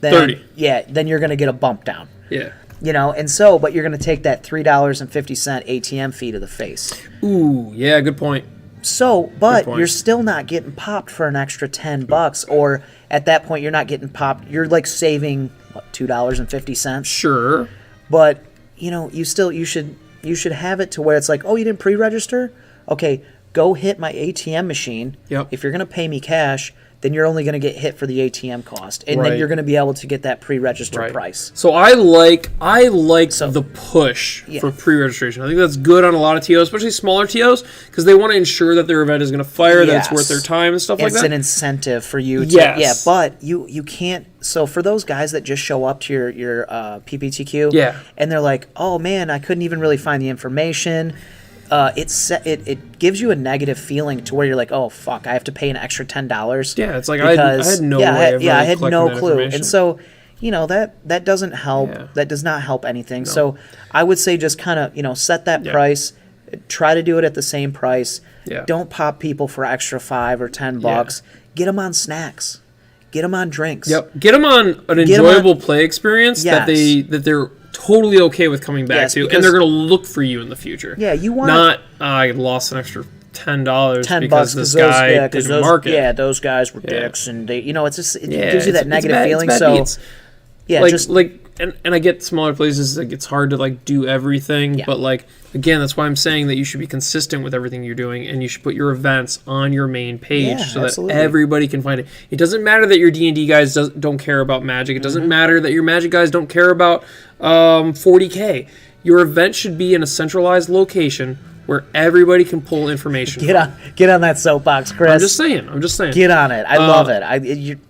then 30, then you're going to get a bump down." Yeah. But you're going to take that $3.50 ATM fee to the face. Ooh, yeah, good point. So, but you're still not getting popped for an extra $10, or at that point you're not getting popped. You're like saving $2.50. Sure. But you should have it to where it's like, oh, you didn't pre-register? Okay, go hit my ATM machine. Yep. If you're gonna pay me cash, then you're only going to get hit for the ATM cost, and then you're going to be able to get that pre-registered price. So I like the push for pre-registration. I think that's good on a lot of TOs, especially smaller TOs, because they want to ensure that their event is going to fire, that it's worth their time and stuff like that. It's an incentive for you to, but you can't. So for those guys that just show up to your PPTQ, and they're like, oh man, I couldn't even really find the information. It gives you a negative feeling to where you're like, oh fuck, I have to pay an extra $10. Yeah, it's like I had no way of I had no clue, information. and so that doesn't help. Yeah. That does not help anything. No. So I would say just kind of set that price. Try to do it at the same price. Yeah. Don't pop people for extra $5 or $10. Yeah. Get them on snacks. Get them on drinks. Yep. Get them on an enjoyable play experience that they're totally okay with coming back to, and they're going to look for you in the future. Yeah, you want not I lost an extra $10 because this guy didn't market. Yeah, those guys were dicks, and they, it gives you that negative feeling. And I get smaller places, like it's hard to like do everything, but like again, that's why I'm saying that you should be consistent with everything you're doing, and you should put your events on your main page that everybody can find it. It doesn't matter that your D&D guys don't care about Magic. It doesn't matter that your Magic guys don't care about 40K. Your event should be in a centralized location where everybody can pull information. Get on that soapbox, Chris. I'm just saying. Get on it. I love it.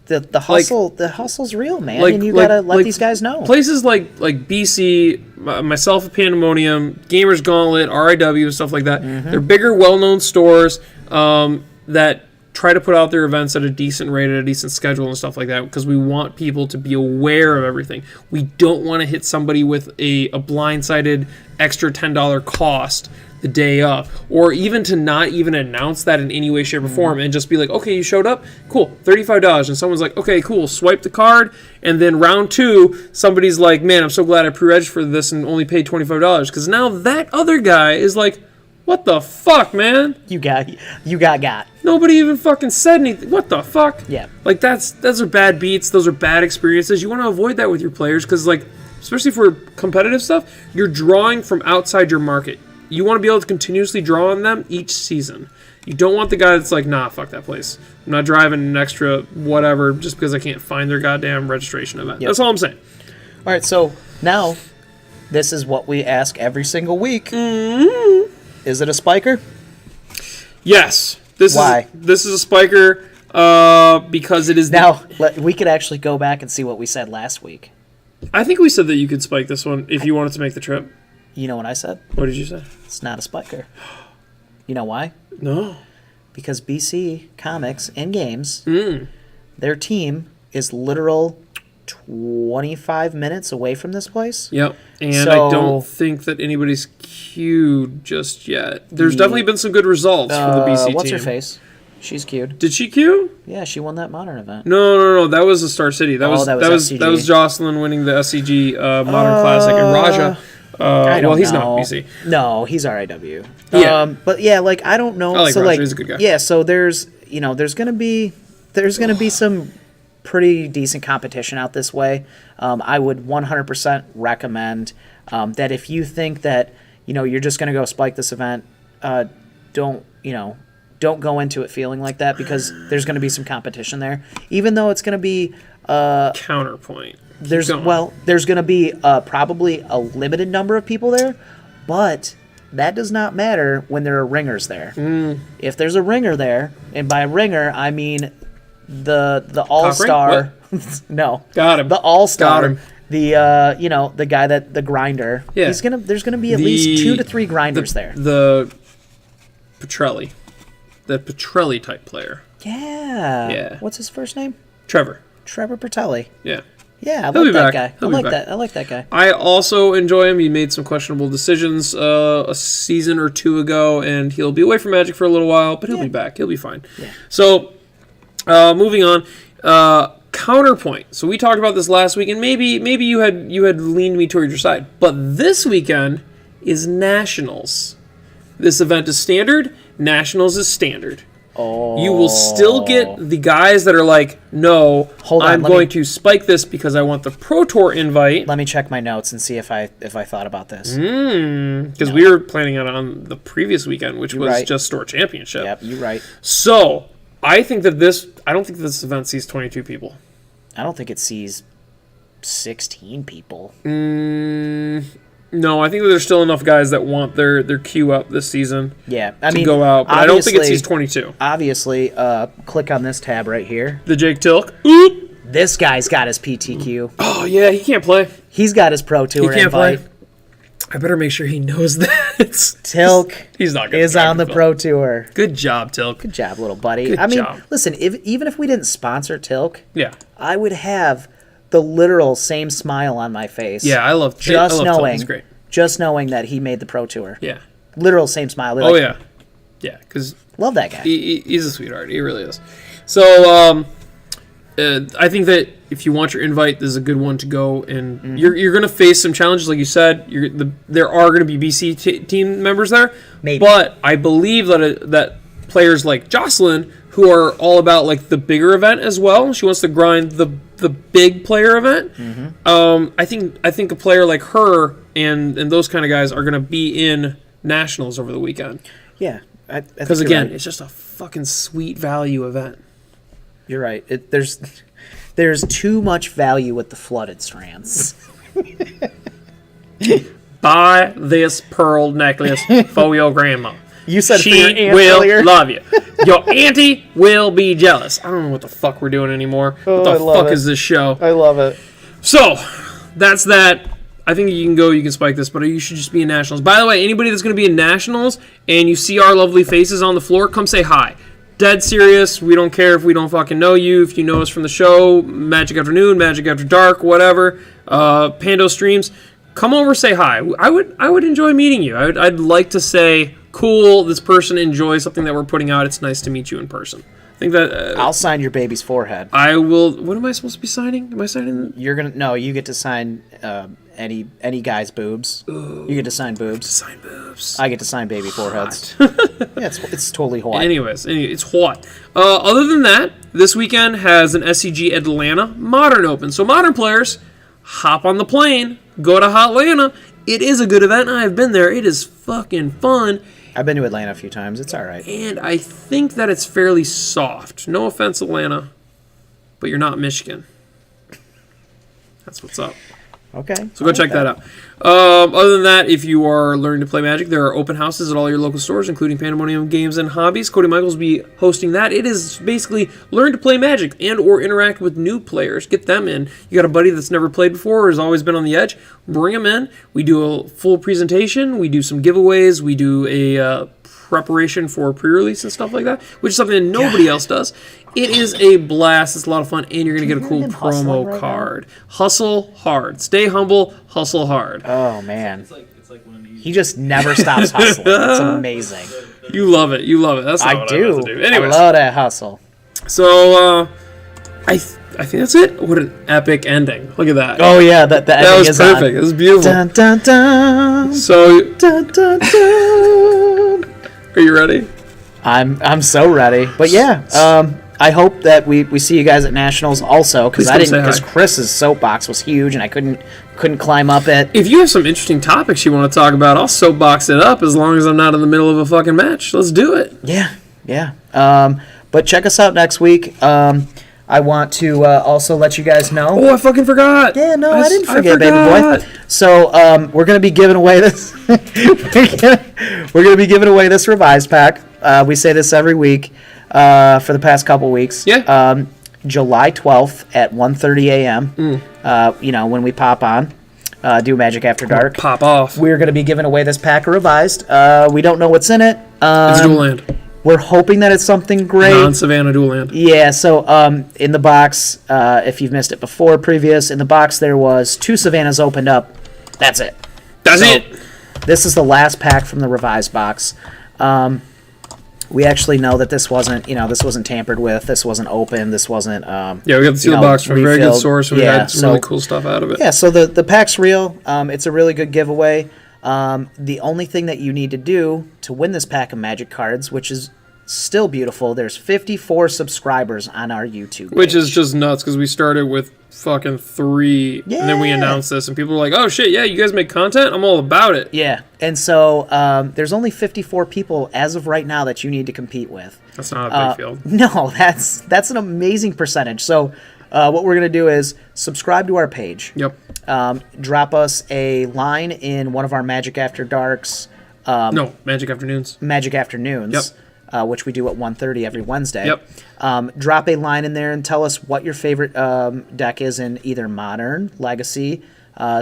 The hustle, the hustle's real, man, and you gotta let these guys know. Places like BC, myself at Pandemonium, Gamers Gauntlet, RIW, stuff like that. They're bigger, well-known stores that try to put out their events at a decent rate, at a decent schedule and stuff like that, because we want people to be aware of everything. We don't want to hit somebody with a blindsided extra $10 cost the day of, or even to not even announce that in any way, shape, or form, and just be like, okay, you showed up, cool, $35, and someone's like, okay, cool, swipe the card, and then round 2, somebody's like, man, I'm so glad I pre-registered for this and only paid $25, because now that other guy is like, what the fuck, man? You got. Nobody even fucking said anything. What the fuck? Yeah. Like, those are bad beats. Those are bad experiences. You want to avoid that with your players because, like, especially for competitive stuff, you're drawing from outside your market. You want to be able to continuously draw on them each season. You don't want the guy that's like, nah, fuck that place. I'm not driving an extra whatever just because I can't find their goddamn registration event. Yep. That's all I'm saying. All right, so now this is what we ask every single week. Is it a spiker? Yes. Why? This is a spiker because it is... Now, we could actually go back and see what we said last week. I think we said that you could spike this one if you wanted to make the trip. You know what I said? What did you say? It's not a spiker. You know why? No. Because BC Comics and Games, their team is literal 25 minutes away from this place. Yep. And I don't think that anybody's queued just yet. There's definitely been some good results for the BC team. What's her face? She's queued. Did she queue? Yeah, she won that Modern event. No. That was a Star City. That was Jocelyn winning the SCG Modern Classic, and Raja. He's not BC. No, he's RIW. Yeah. But yeah, like I don't know. I like Raja. He's a good guy. Yeah, so there's gonna be some pretty decent competition out this way. I would 100% recommend that if you think that you're just gonna go spike this event, don't go into it feeling like that, because there's gonna be some competition there. Even though it's gonna be counterpoint. There's going to be probably a limited number of people there, but that does not matter when there are ringers there. If there's a ringer there, and by ringer I mean the all-star. No, got him. The all-star. Got him. The guy the grinder. Yeah. There's gonna be at least 2 to 3 grinders there. The Petrelli type player. Yeah. What's his first name? Trevor Petrelli. Yeah. Yeah, I like that guy. I like that guy. I also enjoy him. He made some questionable decisions a season or 2 ago, and he'll be away from Magic for a little while, but he'll be back. He'll be fine. Yeah. So, moving on. Counterpoint. So we talked about this last week, and maybe you had leaned me toward your side. But this weekend is Nationals. This event is standard. Nationals is standard. Oh. You will still get the guys that are like, no, I'm going to spike this because I want the Pro Tour invite. Let me check my notes and see if I thought about this. Because we were planning on the previous weekend, which was just Store Championship. Yep, you're right. So I think that I don't think this event sees 22 people. I don't think it sees 16 people. No, I think that there's still enough guys that want their queue up this season. Yeah, to go out, but I don't think it sees 22. Obviously, click on this tab right here. The Jake Tilk. Oop! This guy's got his PTQ. Oh yeah, he can't play. He's got his Pro Tour invite. Play. I better make sure he knows that. Tilk he's not is on the Pro Tour. Good job, Tilk. Good job, little buddy. Good job. Listen, even if we didn't sponsor Tilk, yeah, I would have the literal same smile on my face. Yeah, I love knowing. He's great. Just knowing that he made the Pro Tour. Yeah. Literal same smile. They're yeah. Yeah, because... Love that guy. He's a sweetheart. He really is. So, I think that if you want your invite, this is a good one to go. And you're going to face some challenges, like you said. There are going to be BC team members there. Maybe. But I believe that players like Jocelyn, who are all about like the bigger event as well, she wants to grind the big player event. I think a player like her and those kind of guys are going to be in Nationals over the weekend. Yeah. Because again, it's just a fucking sweet value event. You're right. There's too much value with the flooded strands. buy this pearl necklace for your grandma. You said she for your aunt will earlier. love you. Your auntie will be jealous. I don't know what the fuck we're doing anymore. What I the love fuck it. is this show? I love it. So, that's that. I think you can go, you can spike this, but you should just be in Nationals. By the way, anybody that's going to be in Nationals and you see our lovely faces on the floor, come say hi. Dead serious. We don't care if we don't fucking know you. If you know us from the show, Magic Afternoon, Magic After Dark, whatever, Pando streams, come over, say hi. I would enjoy meeting you. I'd like to say, cool, this person enjoys something that we're putting out. It's nice to meet you in person. I think that I'll sign your baby's forehead. I will. What am I supposed to be signing? Am I signing? You get to sign any guy's boobs. Ooh. You get to sign boobs. Sign boobs. I get to sign baby foreheads. Yeah, it's totally hot. Anyways, it's hot. Other than that, this weekend has an SCG Atlanta Modern Open. So Modern players, hop on the plane, go to Hotlanta. It is a good event. I've been there. It is fucking fun. I've been to Atlanta a few times. It's all right. And I think that it's fairly soft. No offense, Atlanta, but you're not Michigan. That's what's up. Okay. So go check that out. Other than that, if you are learning to play Magic, there are open houses at all your local stores, including Pandemonium Games and Hobbies. Cody Michaels will be hosting that. It is basically learn to play Magic and or interact with new players. Get them in. You got a buddy that's never played before or has always been on the edge, bring them in. We do a full presentation. We do some giveaways. We do a preparation for pre-release and stuff like that, which is something that nobody else does. It is a blast. It's a lot of fun, and you're going to get a cool promo card. Hustle hard. Stay humble. Hustle hard. Oh, man. He just never stops hustling. It's amazing. You love it. You love it. That's not what I meant to do. Anyways, I love that hustle. So, I think that's it. What an epic ending. Look at that. Oh, yeah. That was perfect. It was beautiful. Dun, dun, dun. So, Dun, dun, dun. are you ready? I'm so ready. But yeah, I hope that we see you guys at Nationals also, because Chris's soapbox was huge and I couldn't climb up it. If you have some interesting topics you want to talk about, I'll soapbox it up as long as I'm not in the middle of a fucking match. Let's do it. Yeah. But check us out next week. I want to also let you guys know. Oh, I fucking forgot. Yeah, no, I didn't forget, baby boy. So we're gonna be giving away this. we're gonna be giving away this revised pack. We say this every week for the past couple weeks. Yeah. July 12th at 1:30 a.m. When we pop on, do Magic After Dark. Pop off. We're gonna be giving away this pack of revised. We don't know what's in it. It's dual land. We're hoping that it's something great. Non-Savannah dual land. Yeah, so in the box, if you've missed it before, previous, in the box there was 2 Savannahs opened up. That's it. That's it. This is the last pack from the revised box. We actually know that this wasn't tampered with. This wasn't open. This wasn't. Yeah, we got the sealed box from a very good source. We had some really cool stuff out of it. Yeah, so the pack's real. It's a really good giveaway. The only thing that you need to do to win this pack of Magic cards, which is still beautiful, there's 54 subscribers on our YouTube page. Which is just nuts because we started with fucking 3 and then we announced this and people were like, oh shit, yeah, you guys make content? I'm all about it. Yeah, and so there's only 54 people as of right now that you need to compete with. That's not a big field. No, that's an amazing percentage. So what we're going to do is subscribe to our page. Yep. Drop us a line in one of our Magic After Darks. No, Magic Afternoons. Magic Afternoons. Yep. Which we do at 1:30 every Wednesday. Yep. Drop a line in there and tell us what your favorite deck is in either Modern, Legacy,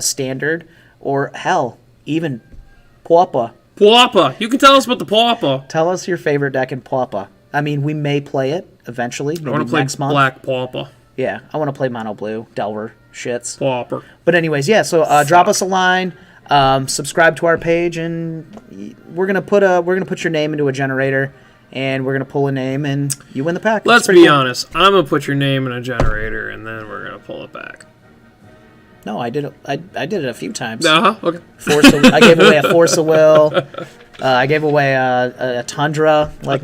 Standard, or hell, even Pauper. Pauper. You can tell us about the Pauper. Tell us your favorite deck in Pauper. I mean, we may play it eventually, maybe I want to play next month. Black Pauper. Yeah, I want to play Mono Blue, Delver, shits. Pauper. But anyways, yeah, so drop us a line, subscribe to our page, and we're gonna put your name into a generator. And we're going to pull a name, and you win the pack. Let's be honest. I'm going to put your name in a generator, and then we're going to pull it back. No, I did it. I did it a few times. Okay. I gave away a Force of Will. I gave away a Tundra. A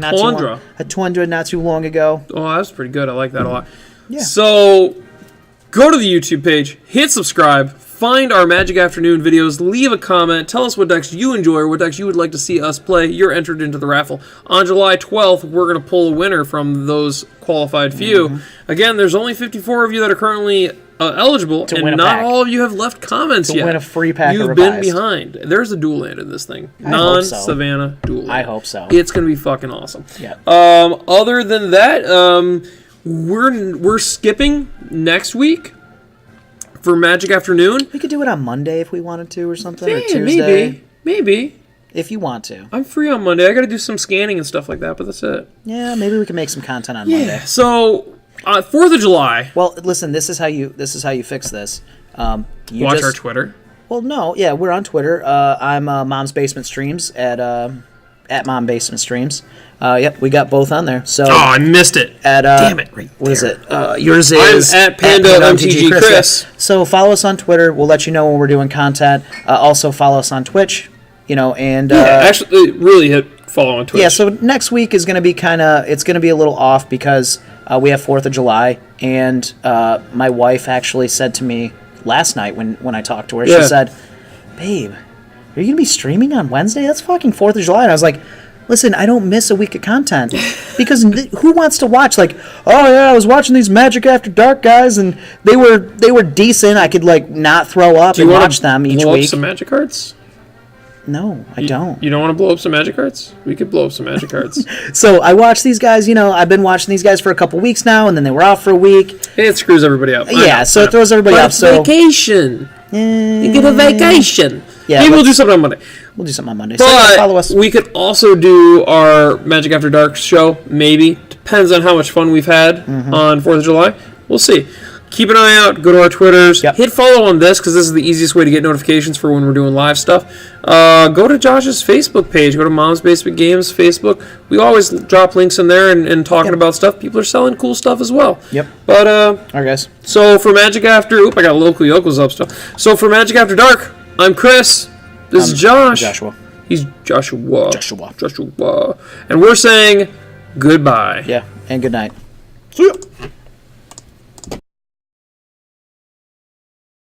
Tundra not too long ago. Oh, that was pretty good. I like that a lot. Yeah. So, go to the YouTube page, hit subscribe, find our Magic Afternoon videos, leave a comment, tell us what decks you enjoy or what decks you would like to see us play. You're entered into the raffle. On July 12th, we're going to pull a winner from those qualified few. Again, there's only 54 of you that are currently eligible, win and a not pack. all of you have left comments To yet. win a free pack of You've been Revised. behind. There's a dual land in this thing. I hope so. Non-Savannah dual land. I hope so. It's going to be fucking awesome. Yeah. Other than that, we're skipping next week for Magic Afternoon. We could do it on Monday if we wanted to or something, or Yeah, Tuesday. maybe. If you want to. I'm free on Monday. I got to do some scanning and stuff like that, but that's it. Yeah, maybe we can make some content on Monday. So, 4th of July. Well, listen, this is how you fix this. You Watch just- our Twitter. Well, no, yeah, we're on Twitter. I'm Mom's Basement Streams at Mom Basement Streams. Yep, we got both on there. So Oh, I missed it. at Damn it, right what is there. it? Yours is at Panda MTG Chris. Yeah. So follow us on Twitter. We'll let you know when we're doing content. Also follow us on Twitch. And Actually, really hit follow on Twitch. yeah. So next week is going to be it's going to be a little off because we have 4th of July, and my wife actually said to me last night when I talked to her, Yeah. she said, "Babe, are you going to be streaming on Wednesday? That's fucking 4th of July." And I was like, listen, I don't miss a week of content because who wants to watch oh yeah, I was watching these Magic After Dark guys and they were decent. I could not throw up and watch them each blow week. up some Magic cards? No, I don't. You don't want to blow up some Magic cards? We could blow up some Magic cards. So I watch these guys. I've been watching these guys for a couple weeks now, and then they were off for a week. It screws everybody up. I know, So I it know. throws everybody But off. it's So vacation. You get a vacation. Yeah, Maybe we'll do let's- something on Monday. we'll do something on Monday. So yeah, But follow us. we could also do our Magic After Dark show, maybe. Depends on how much fun we've had on 4th of July. We'll see. Keep an eye out. Go to our Twitters. Yep. Hit follow on this because this is the easiest way to get notifications for when we're doing live stuff. Go to Josh's Facebook page. Go to Mom's Basement Games Facebook. We always drop links in there and talking about stuff. People are selling cool stuff as well. Yep. But, All right, guys. so for Magic After... Oop, I got local yokels up still. So for Magic After Dark, I'm Chris. This is Josh. Joshua. He's Joshua. Joshua. Joshua. And we're saying goodbye. Yeah, and good night. See ya.